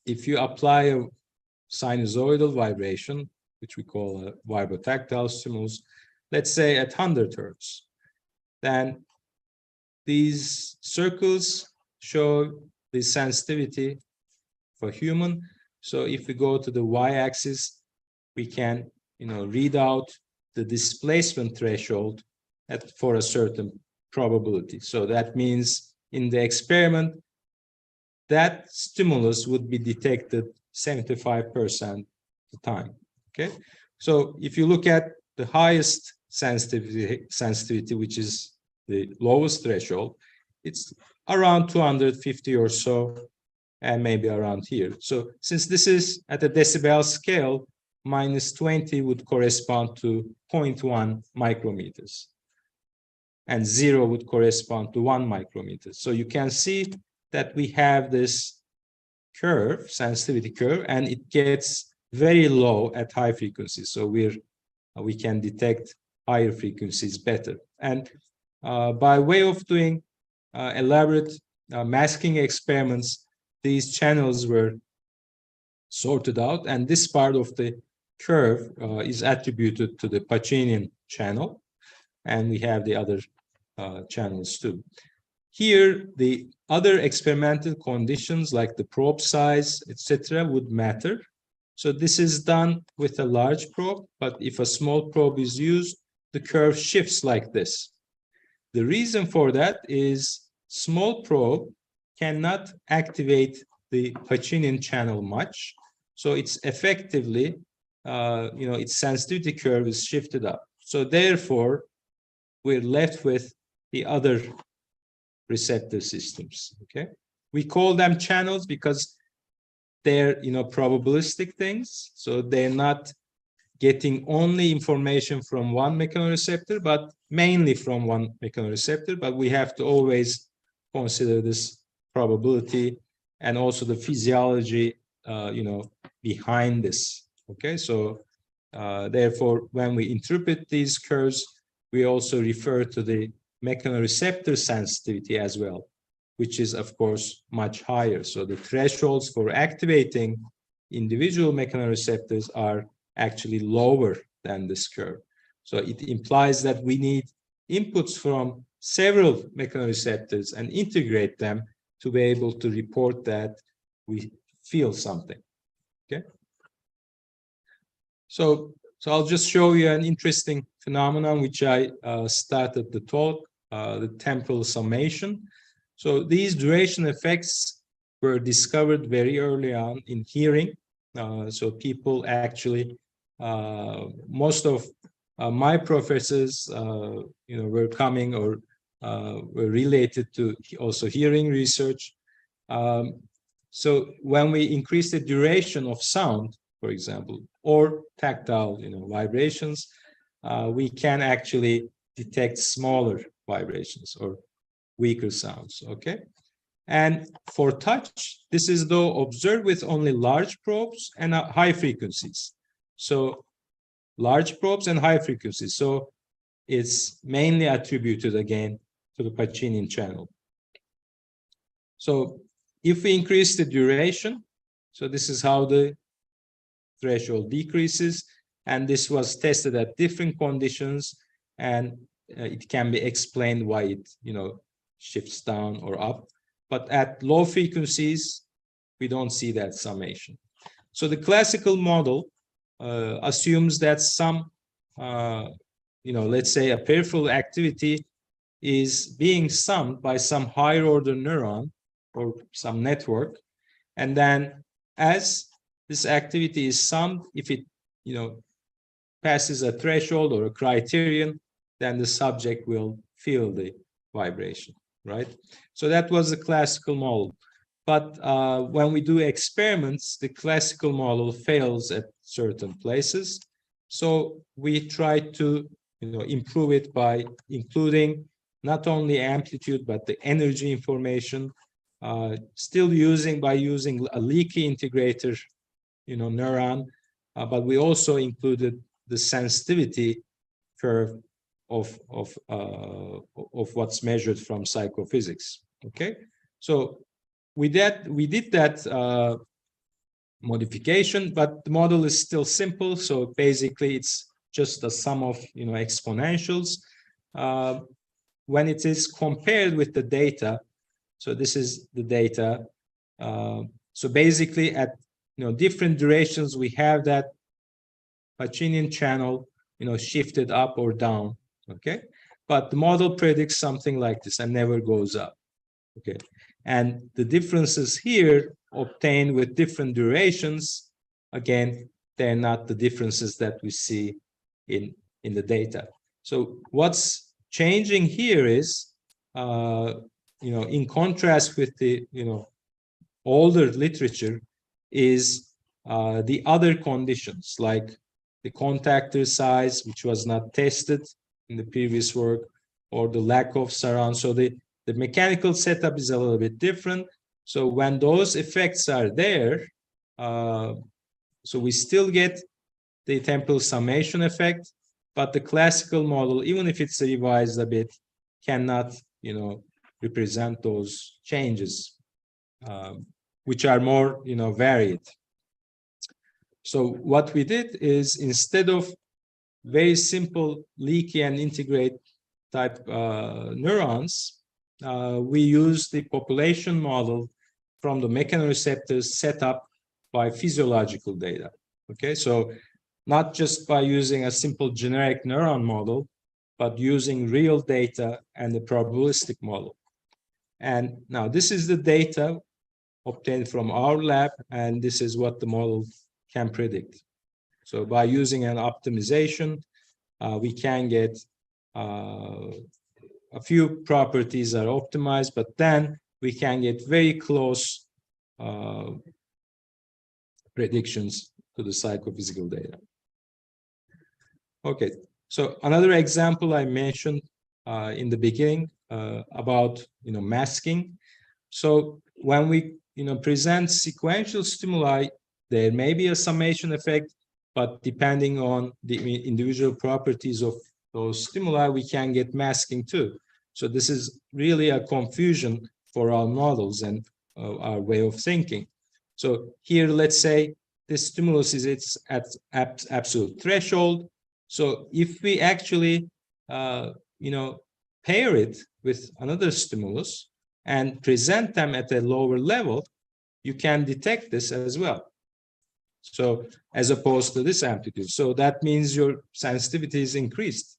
if you apply a sinusoidal vibration, which we call a vibrotactile stimulus, let's say at 100 hertz, then these circles show the sensitivity for human. So if we go to the y-axis, we can, read out the displacement threshold for a certain probability. So that means in the experiment, that stimulus would be detected 75% of the time. Okay, so if you look at the highest sensitivity, which is the lowest threshold, it's around 250 or so, and maybe around here. So since this is at a decibel scale, minus 20 would correspond to 0.1 micrometers, and 0 would correspond to 1 micrometer. So you can see that we have this curve, sensitivity curve, and it gets very low at high frequencies. So we can detect higher frequencies better. And by way of doing elaborate masking experiments, these channels were sorted out, and this part of the curve is attributed to the Pacinian channel, and we have the other channels too. Here, the other experimental conditions like the probe size, etc., would matter. So this is done with a large probe, but if a small probe is used, the curve shifts like this. The reason for that is small probe cannot activate the Pacinian channel much, so it's effectively, its sensitivity curve is shifted up. So therefore, we're left with the other receptor systems. Okay, we call them channels because they're probabilistic things, so they're not getting only information from one mechanoreceptor, but mainly from one mechanoreceptor. But we have to always consider this probability and also the physiology behind this. Okay, so therefore, when we interpret these curves, we also refer to the mechanoreceptor sensitivity as well, which is of course much higher. So the thresholds for activating individual mechanoreceptors are actually lower than this curve. So it implies that we need inputs from several mechanoreceptors and integrate them to be able to report that we feel something. Okay. So I'll just show you an interesting phenomenon which I started the talk, the temporal summation. So these duration effects were discovered very early on in hearing. So people actually, most of my professors, were coming or were related to also hearing research. So when we increase the duration of sound, for example, or tactile, vibrations, we can actually detect smaller vibrations or weaker sounds. Okay. And for touch, this is though observed with only large probes and high frequencies. So large probes and high frequencies. So it's mainly attributed again to the Pacinian channel. So if we increase the duration, so this is how the threshold decreases, and this was tested at different conditions, and it can be explained why it shifts down or up. But at low frequencies, we don't see that summation. So the classical model assumes that some, let's say a peripheral activity is being summed by some higher order neuron or some network. And then as this activity is summed, if it, passes a threshold or a criterion, then the subject will feel the vibration, right? So that was the classical model. But when we do experiments, the classical model fails at certain places. So we try to improve it by including not only amplitude, but the energy information, still using a leaky integrator, neuron, but we also included the sensitivity curve of what's measured from psychophysics. Okay, so we did that modification, but the model is still simple. So basically, it's just a sum of exponentials. When it is compared with the data, so this is the data. So basically, at different durations, we have that Pacinian channel, shifted up or down. Okay, but the model predicts something like this and never goes up. Okay, and the differences here obtained with different durations, again, they're not the differences that we see in the data. So what's changing here is, in contrast with the older literature, is the other conditions like the contactor size, which was not tested in the previous work, or the lack of surround. So the mechanical setup is a little bit different. So when those effects are there, so we still get the temporal summation effect, but the classical model, even if it's revised a bit, cannot, represent those changes, which are more, varied. So what we did is, instead of very simple leaky and integrate type neurons, we use the population model from the mechanoreceptors set up by physiological data. Okay, so not just by using a simple generic neuron model, but using real data and the probabilistic model. And now this is the data obtained from our lab, and this is what the model can predict. So by using an optimization, we can get a few properties are optimized, but then we can get very close predictions to the psychophysical data. Okay, so another example I mentioned in the beginning about masking. So when we present sequential stimuli, there may be a summation effect, but depending on the individual properties of those stimuli, we can get masking too. So this is really a confusion for our models and our way of thinking. So here, let's say this stimulus is at absolute threshold. So if we actually, pair it with another stimulus and present them at a lower level, you can detect this as well. So as opposed to this amplitude. So that means your sensitivity is increased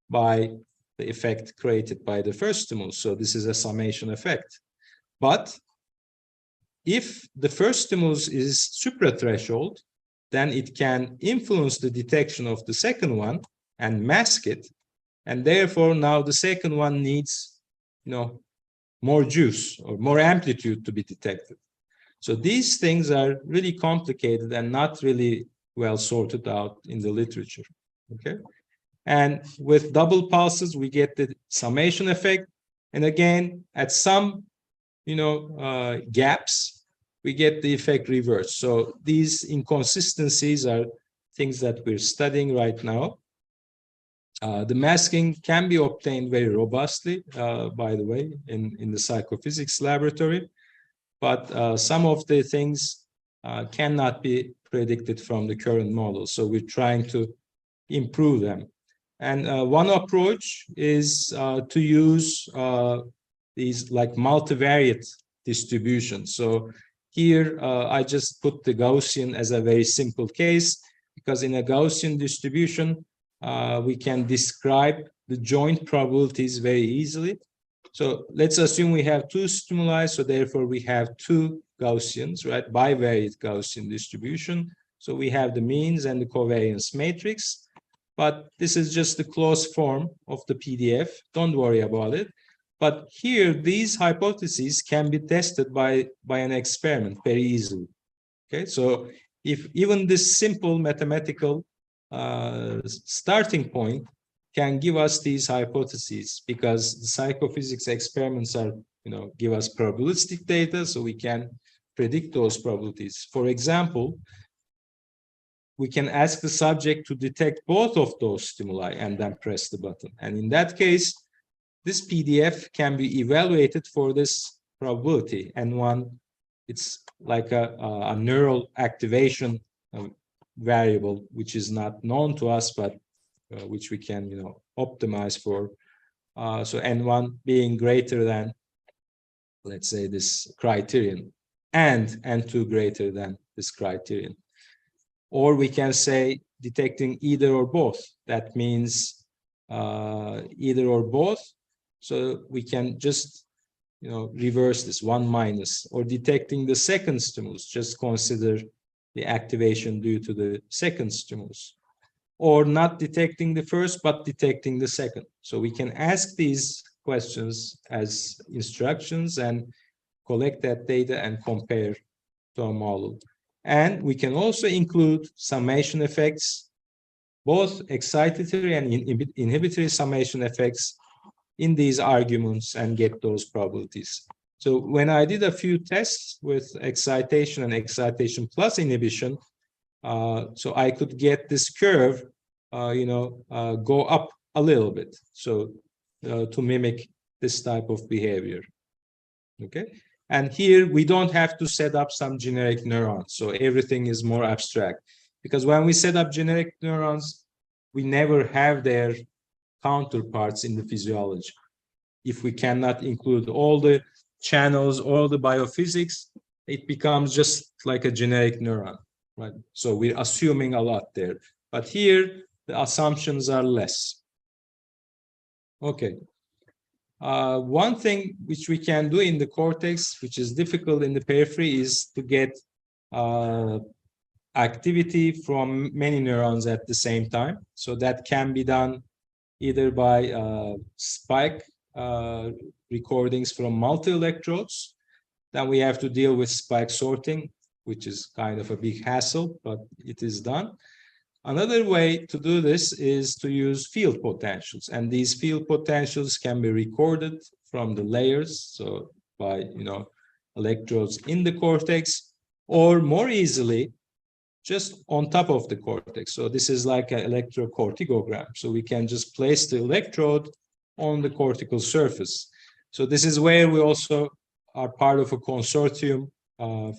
by the effect created by the first stimulus. So this is a summation effect. But if the first stimulus is suprathreshold, then it can influence the detection of the second one and mask it. And therefore, now the second one needs, more juice or more amplitude to be detected. So these things are really complicated and not really well sorted out in the literature. Okay. And with double pulses, we get the summation effect. And again, at some, gaps, we get the effect reversed. So these inconsistencies are things that we're studying right now. The masking can be obtained very robustly, by the way, in the psychophysics laboratory. But some of the things cannot be predicted from the current model. So we're trying to improve them. And one approach is to use these like multivariate distributions. So here I just put the Gaussian as a very simple case, because in a Gaussian distribution, we can describe the joint probabilities very easily. So let's assume we have two stimuli, so therefore we have two Gaussians, right? Bivariate Gaussian distribution. So we have the means and the covariance matrix, but this is just the closed form of the PDF. Don't worry about it. But here, these hypotheses can be tested by an experiment very easily. Okay, so if even this simple mathematical starting point can give us these hypotheses, because the psychophysics experiments are, give us probabilistic data, so we can predict those probabilities. For example, we can ask the subject to detect both of those stimuli and then press the button. And in that case, this PDF can be evaluated for this probability. And it's like a neural activation variable, which is not known to us, but which we can, optimize for. So N1 being greater than, let's say, this criterion, and N2 greater than this criterion. Or we can say detecting either or both. That means either or both. So we can just, reverse this 1 minus, or detecting the second stimulus, just consider the activation due to the second stimulus, or not detecting the first, but detecting the second. So we can ask these questions as instructions and collect that data and compare to a model. And we can also include summation effects, both excitatory and inhibitory summation effects in these arguments, and get those probabilities. So when I did a few tests with excitation and excitation plus inhibition, so I could get this curve, go up a little bit. So to mimic this type of behavior. Okay. And here we don't have to set up some generic neurons. So everything is more abstract, because when we set up generic neurons, we never have their counterparts in the physiology. If we cannot include all the channels, all the biophysics, it becomes just like a generic neuron, right? So we're assuming a lot there. But here, the assumptions are less. Okay. One thing which we can do in the cortex, which is difficult in the periphery, is to get activity from many neurons at the same time. So that can be done either by spike recordings from multi-electrodes. Then we have to deal with spike sorting, which is kind of a big hassle, but it is done. Another way to do this is to use field potentials, and these field potentials can be recorded from the layers, so by electrodes in the cortex, or more easily just on top of the cortex. So this is like an electrocorticogram. So we can just place the electrode on the cortical surface. So this is where we also are part of a consortium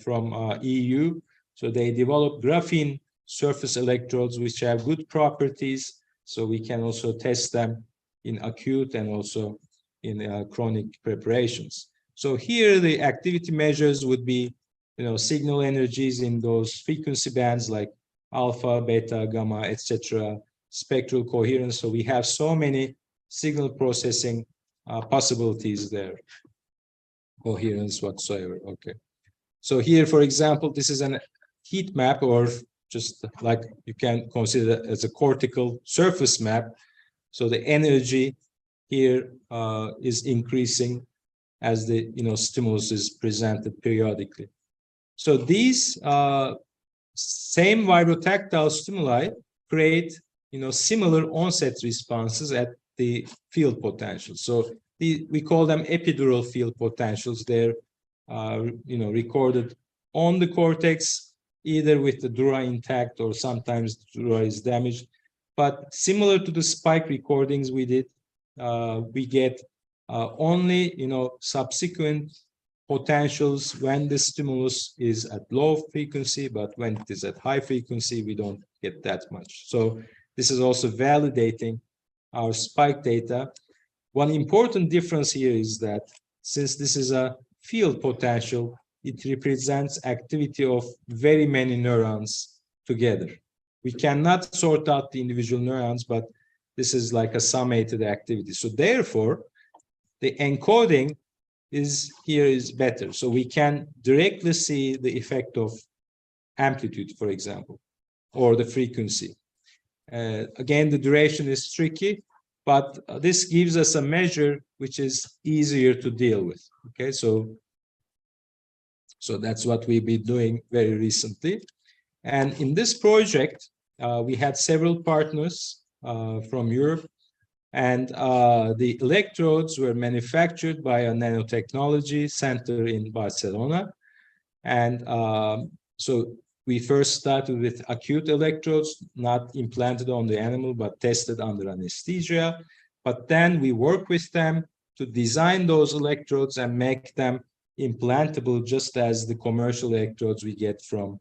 from EU. So they develop graphene surface electrodes which have good properties, so we can also test them in acute and also in chronic preparations. So here the activity measures would be, signal energies in those frequency bands like alpha, beta, gamma, etc., spectral coherence. So we have so many signal processing possibilities there, coherence whatsoever. Okay. So here, for example, this is an heat map, or just like you can consider as a cortical surface map. So the energy here is increasing as the stimulus is presented periodically. So these same vibrotactile stimuli create similar onset responses at the field potential. So we call them epidural field potentials. They're recorded on the cortex, either with the dura intact or sometimes the dura is damaged. But similar to the spike recordings we did, we get only subsequent potentials when the stimulus is at low frequency, but when it is at high frequency, we don't get that much. So this is also validating our spike data. One important difference here is that since this is a field potential, it represents activity of very many neurons together. We cannot sort out the individual neurons, but this is like a summated activity. So therefore, the encoding here is better. So we can directly see the effect of amplitude, for example, or the frequency. Again, the duration is tricky. but this gives us a measure which is easier to deal with. Okay, so that's what we've been doing very recently. And in this project, we had several partners from Europe, and the electrodes were manufactured by a nanotechnology center in Barcelona. And so we first started with acute electrodes, not implanted on the animal, but tested under anesthesia. But then we work with them to design those electrodes and make them implantable, just as the commercial electrodes we get from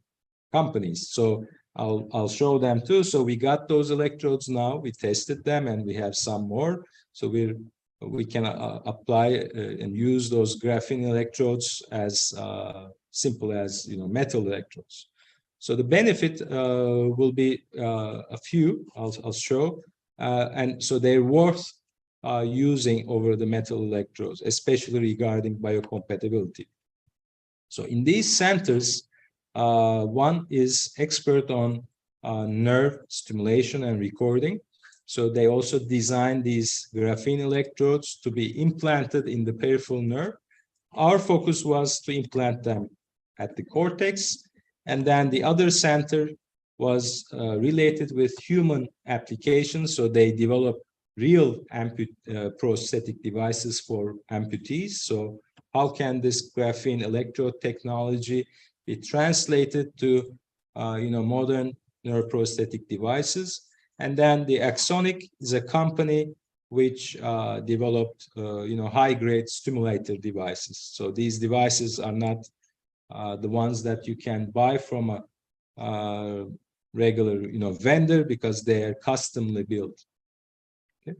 companies. So I'll show them too. So we got those electrodes now, we tested them, and we have some more. So we can apply and use those graphene electrodes as simple as metal electrodes. So the benefit will be a few. I'll show, and so they're worth using over the metal electrodes, especially regarding biocompatibility. So in these centers, one is expert on nerve stimulation and recording. So they also designed these graphene electrodes to be implanted in the peripheral nerve. Our focus was to implant them at the cortex. And then the other center was related with human applications. So they developed real prosthetic devices for amputees. So how can this graphene electrode technology be translated to modern neuroprosthetic devices? And then the Axonic is a company which developed high-grade stimulator devices. So these devices are not the ones that you can buy from a regular vendor, because they are customly built. Okay.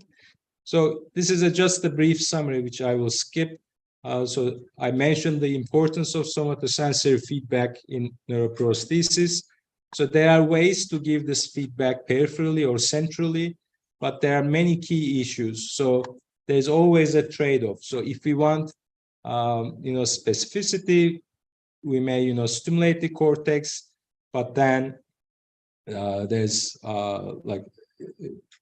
So this is just a brief summary, which I will skip. So I mentioned the importance of somatosensory feedback in neuroprosthesis. So there are ways to give this feedback peripherally or centrally, but there are many key issues. So there's always a trade-off. So if we want specificity, we may stimulate the cortex, but then there's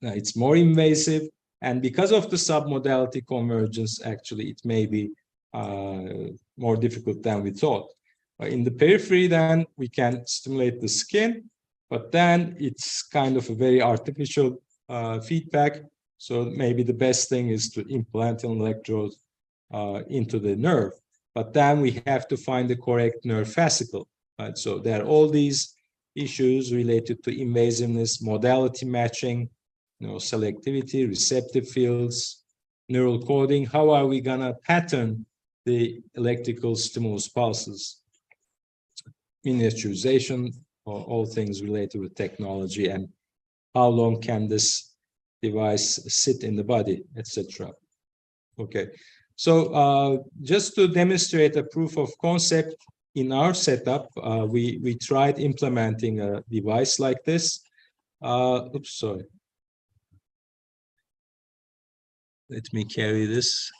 it's more invasive, and because of the submodality convergence, actually it may be more difficult than we thought. In the periphery, then we can stimulate the skin, but then it's kind of a very artificial feedback. So maybe the best thing is to implant an electrode into the nerve, but then we have to find the correct nerve fascicle. Right? So there are all these issues related to invasiveness, modality matching, selectivity, receptive fields, neural coding. How are we gonna pattern the electrical stimulus pulses? Miniaturization, or all things related with technology, and how long can this device sit in the body, etc. Okay, so just to demonstrate a proof of concept in our setup, we tried implementing a device like this. Oops, sorry. Let me carry this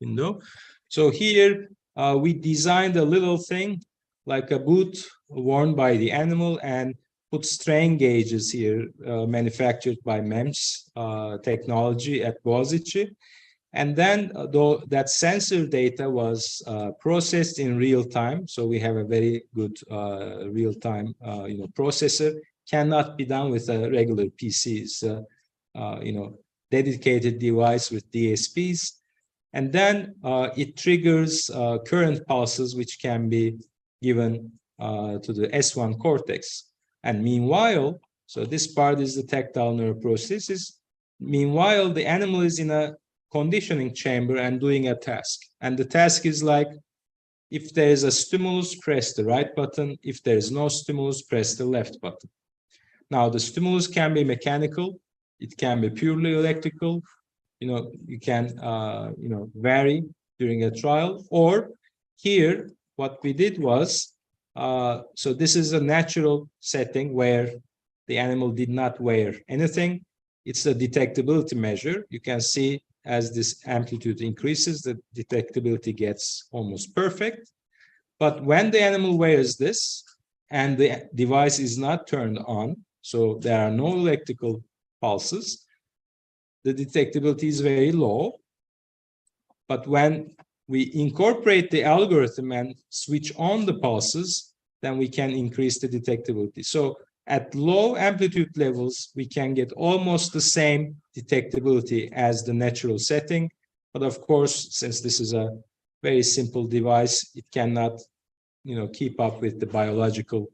window. So here we designed a little thing like a boot worn by the animal, and put strain gauges here manufactured by MEMS technology at Boğaziçi. And then though that sensor data was processed in real time, so we have a very good real-time processor. Cannot be done with a regular PC. It's dedicated device with DSPs, and then it triggers current pulses which can be given to the S1 cortex. And meanwhile, so this part is the tactile neuroprosthesis. Meanwhile, the animal is in a conditioning chamber and doing a task. And the task is like, if there is a stimulus, press the right button. If there is no stimulus, press the left button. Now, the stimulus can be mechanical. It can be purely electrical. You can, vary during a trial. Or here, what we did was, so this is a natural setting where the animal did not wear anything. It's a detectability measure. You can see as this amplitude increases, the detectability gets almost perfect. But when the animal wears this and the device is not turned on, so there are no electrical pulses, the detectability is very low. But when we incorporate the algorithm and switch on the pulses, then we can increase the detectability. So at low amplitude levels, we can get almost the same detectability as the natural setting. But of course, since this is a very simple device, it cannot, keep up with the biological,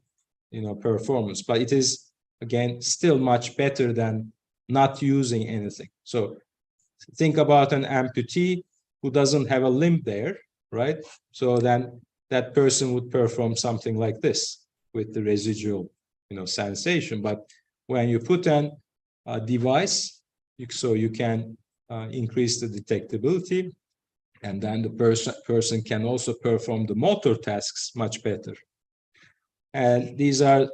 performance. But it is, again, still much better than not using anything. So think about an amputee who doesn't have a limb there, right? So then that person would perform something like this with the residual, sensation. But when you put a device, so you can increase the detectability, and then the person can also perform the motor tasks much better. And these are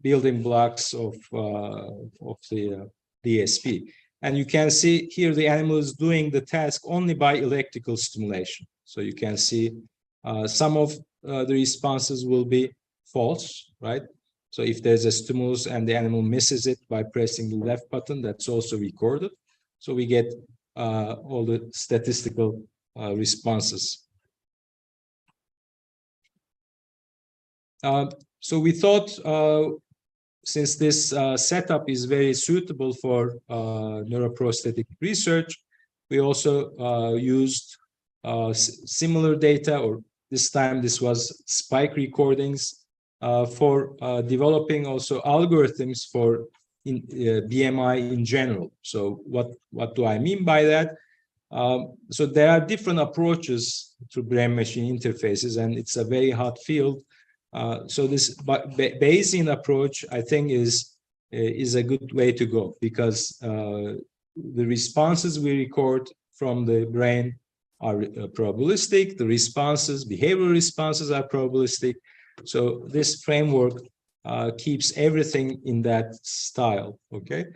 building blocks of the DSP. And you can see here the animal is doing the task only by electrical stimulation. So you can see some of the responses will be false, right? So if there's a stimulus and the animal misses it by pressing the left button, that's also recorded. So we get all the statistical responses. So we thought, since this setup is very suitable for neuroprosthetic research, we also used similar data, or this time this was spike recordings, for developing also algorithms for BMI in general. So what do I mean by that? So there are different approaches to brain-machine interfaces, and it's a very hot field. So this Bayesian approach, I think, is a good way to go, because the responses we record from the brain are probabilistic. The behavioral responses are probabilistic. So this framework keeps everything in that style. Okay.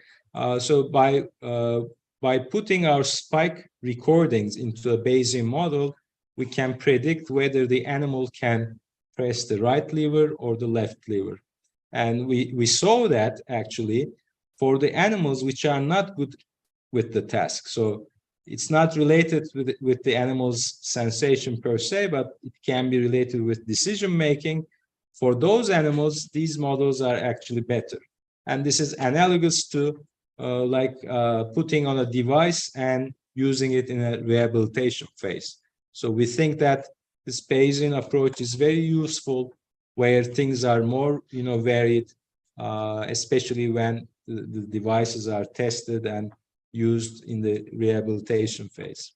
So by putting our spike recordings into a Bayesian model, we can predict whether the animal can press the right lever or the left lever. And we saw that actually for the animals which are not good with the task. So it's not related with the animal's sensation per se, but it can be related with decision making. For those animals, these models are actually better. And this is analogous to putting on a device and using it in a rehabilitation phase. So we think that this Bayesian approach is very useful where things are more, varied, especially when the devices are tested and used in the rehabilitation phase.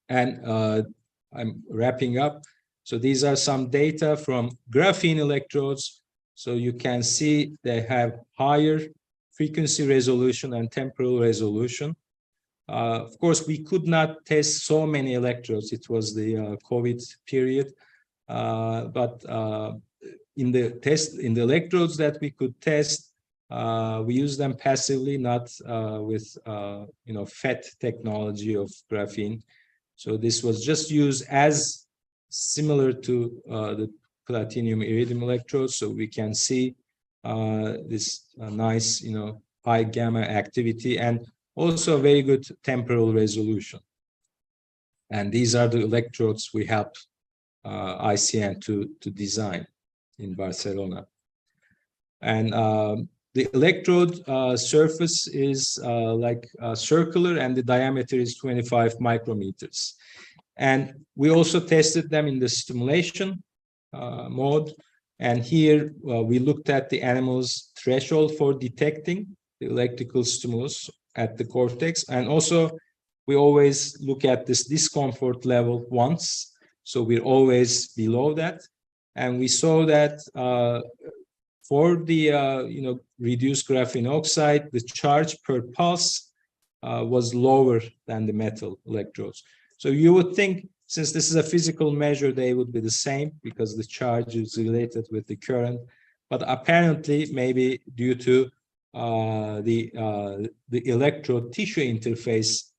And I'm wrapping up. So these are some data from graphene electrodes. So you can see they have higher frequency resolution and temporal resolution. Of course, we could not test so many electrodes. It was the COVID period. But in the electrodes that we could test, we use them passively, not with FET technology of graphene. So this was just used as similar to the platinum iridium electrodes. So we can see this nice, high gamma activity and also very good temporal resolution. And these are the electrodes we helped ICN to design in Barcelona. And the electrode surface is circular, and the diameter is 25 micrometers. And we also tested them in the stimulation mode. And here we looked at the animal's threshold for detecting the electrical stimulus at the cortex. And also, we always look at this discomfort level once. So we're always below that. And we saw that for the reduced graphene oxide, the charge per pulse was lower than the metal electrodes. So you would think, since this is a physical measure, they would be the same because the charge is related with the current. But apparently, maybe due to the electrode tissue interface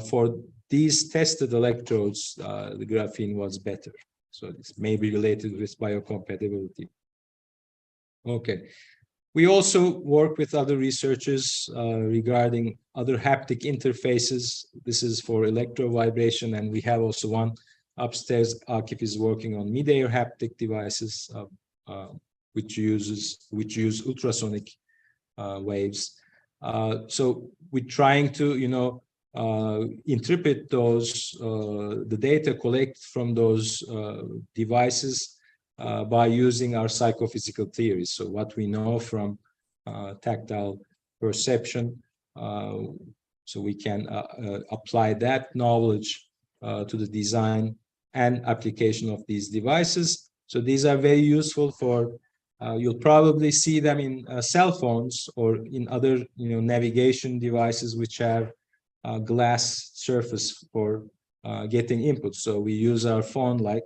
for these tested electrodes, the graphene was better. So this may be related with biocompatibility. Okay. We also work with other researchers regarding other haptic interfaces. This is for electro-vibration, and we have also one upstairs. Akif is working on mid-air haptic devices, which use ultrasonic waves. So we're trying to, interpret those the data collected from those devices by using our psychophysical theories. So what we know from tactile perception, so we can apply that knowledge to the design and application of these devices. So these are very useful for, you'll probably see them in cell phones or in other navigation devices which have glass surface for getting input. So we use our phone like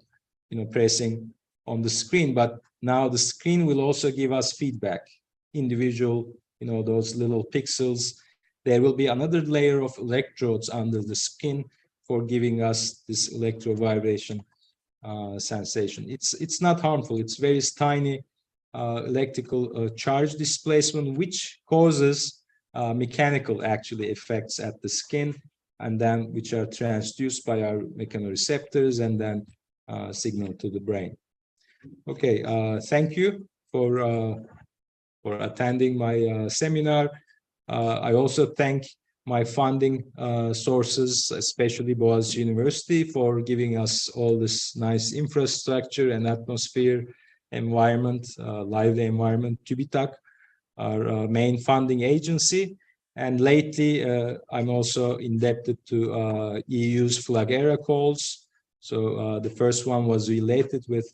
pressing on the screen, but now the screen will also give us feedback, individual, those little pixels. There will be another layer of electrodes under the skin for giving us this electro-vibration sensation. It's not harmful. It's very tiny electrical charge displacement, which causes mechanical actually effects at the skin, and then which are transduced by our mechanoreceptors and then signal to the brain. Okay, thank you for attending my seminar. I also thank my funding sources, especially Boğaziçi University, for giving us all this nice infrastructure and atmosphere, environment, lively environment. TÜBİTAK, our main funding agency, and lately I'm also indebted to EU's Flagera calls. So the first one was related with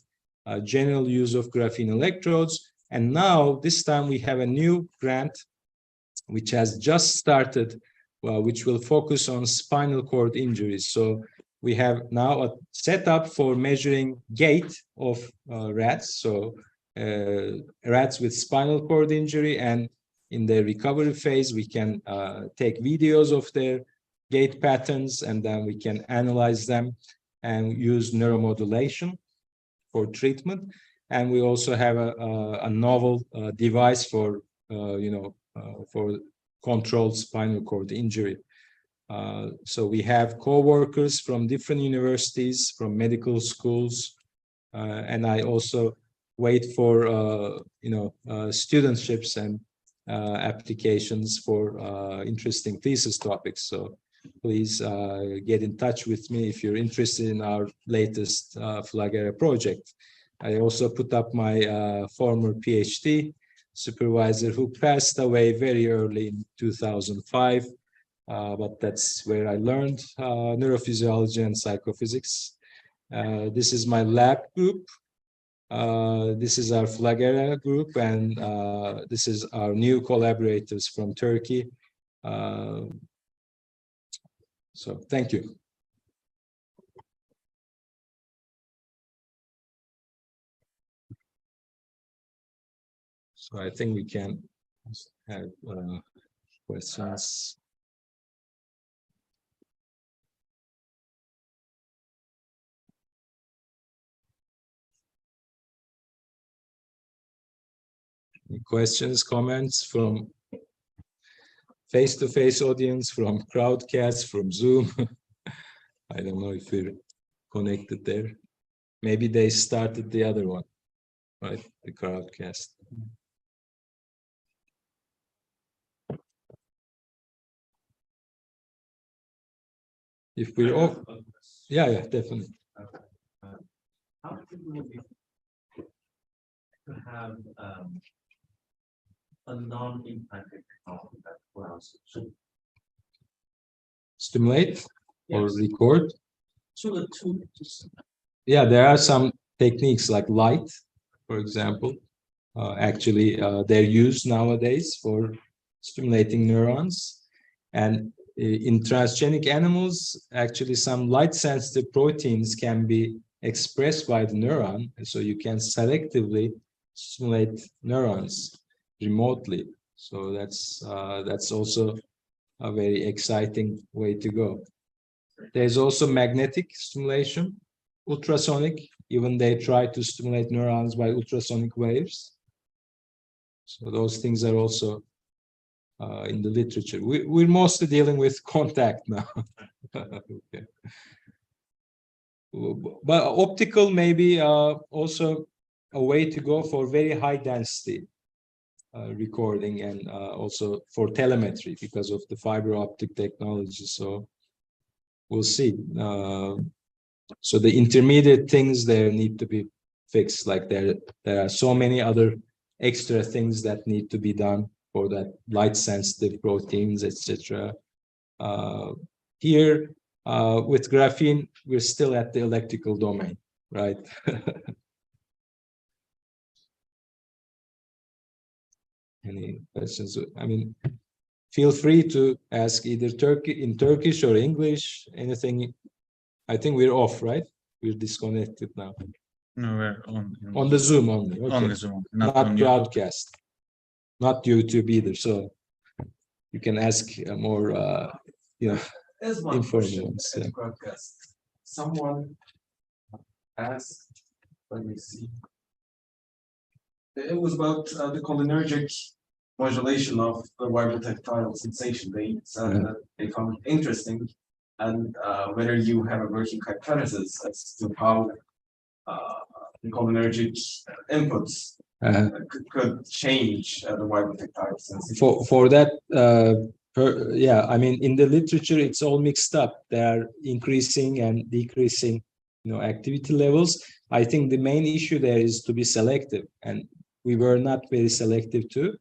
general use of graphene electrodes, and now this time we have a new grant which has just started, which will focus on spinal cord injuries. So we have now a setup for measuring gait of rats. So rats with spinal cord injury, and in the recovery phase, we can take videos of their gait patterns, and then we can analyze them and use neuromodulation for treatment. And we also have a novel device for, for controlled spinal cord injury. So we have co-workers from different universities, from medical schools, and I also wait for studentships and applications for interesting thesis topics. So please get in touch with me if you're interested in our latest Flagera project. I also put up my former Ph.D. supervisor who passed away very early in 2005. But that's where I learned neurophysiology and psychophysics. This is my lab group. This is our Flagera group, and this is our new collaborators from Turkey. So thank you. So I think we can have questions. Any questions, comments from face-to-face audience, from Crowdcast, from Zoom? I don't know if you're connected there. Maybe they started the other one, right? The Crowdcast. If we're all, yeah, definitely. How can we have a non-implanted technology that allows to Stimulate or record? to Yeah, there are some techniques like light, for example. Actually, they're used nowadays for stimulating neurons. And in transgenic animals, actually some light-sensitive proteins can be expressed by the neuron, and so you can selectively stimulate neurons remotely. So that's also a very exciting way to go. There's also magnetic stimulation, ultrasonic. Even they try to stimulate neurons by ultrasonic waves. So those things are also in the literature. We're mostly dealing with contact now. Okay. But optical may be also a way to go for very high density recording, and also for telemetry because of the fiber optic technology. So we'll see. So the intermediate things there need to be fixed. Like there are so many other extra things that need to be done for that light sensitive proteins, etc. Here with graphene, we're still at the electrical domain, right? Any questions? I mean, feel free to ask either in Turkish or English, anything. I think we're off, right? We're disconnected now. No, we're On the Zoom only. Okay. on the Zoom, not Not on YouTube. broadcast. Not YouTube either. So you can ask more, There's one informal question ones, at yeah. the broadcast. Someone asked, let me see. It was about the cholinergic modulation of the vibro-tactile sensation. They said that they found it interesting, and whether you have a working hypothesis as to how the cholinergic inputs could change the vibro-tactile sensation. for that, yeah, I mean, in the literature, it's all mixed up. They are increasing and decreasing, activity levels. I think the main issue there is to be selective, and we were not very selective too.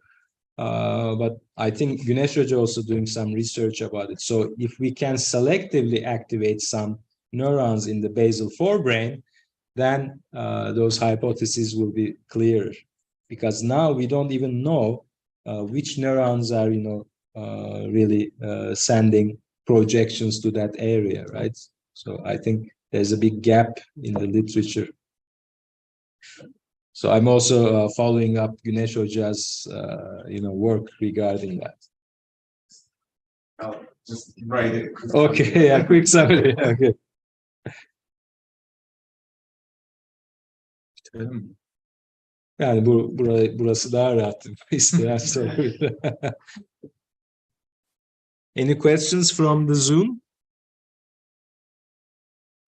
But I think Güneş Hoca also doing some research about it. So if we can selectively activate some neurons in the basal forebrain, then those hypotheses will be clearer. Because now we don't even know which neurons are, really sending projections to that area, right? So I think there's a big gap in the literature. So I'm also following up Güneş Hoca's, work regarding that. I'll just write it. Okay, a quick summary. Okay. Yani burası daha rahat. İsteyen sorabilir. Any questions from the Zoom?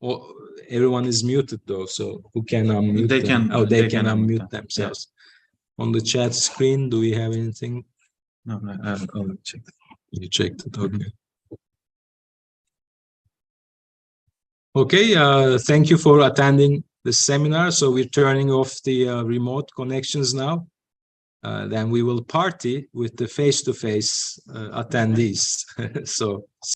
Oh, everyone is muted though, so who can unmute They them? can- Oh, they they can can unmute unmute them, themselves. On the chat screen, do we have anything? No, I'll check. You checked it, okay. Okay, thank you for attending the seminar. So we're turning off the remote connections now. Then we will party with the face-to-face attendees. So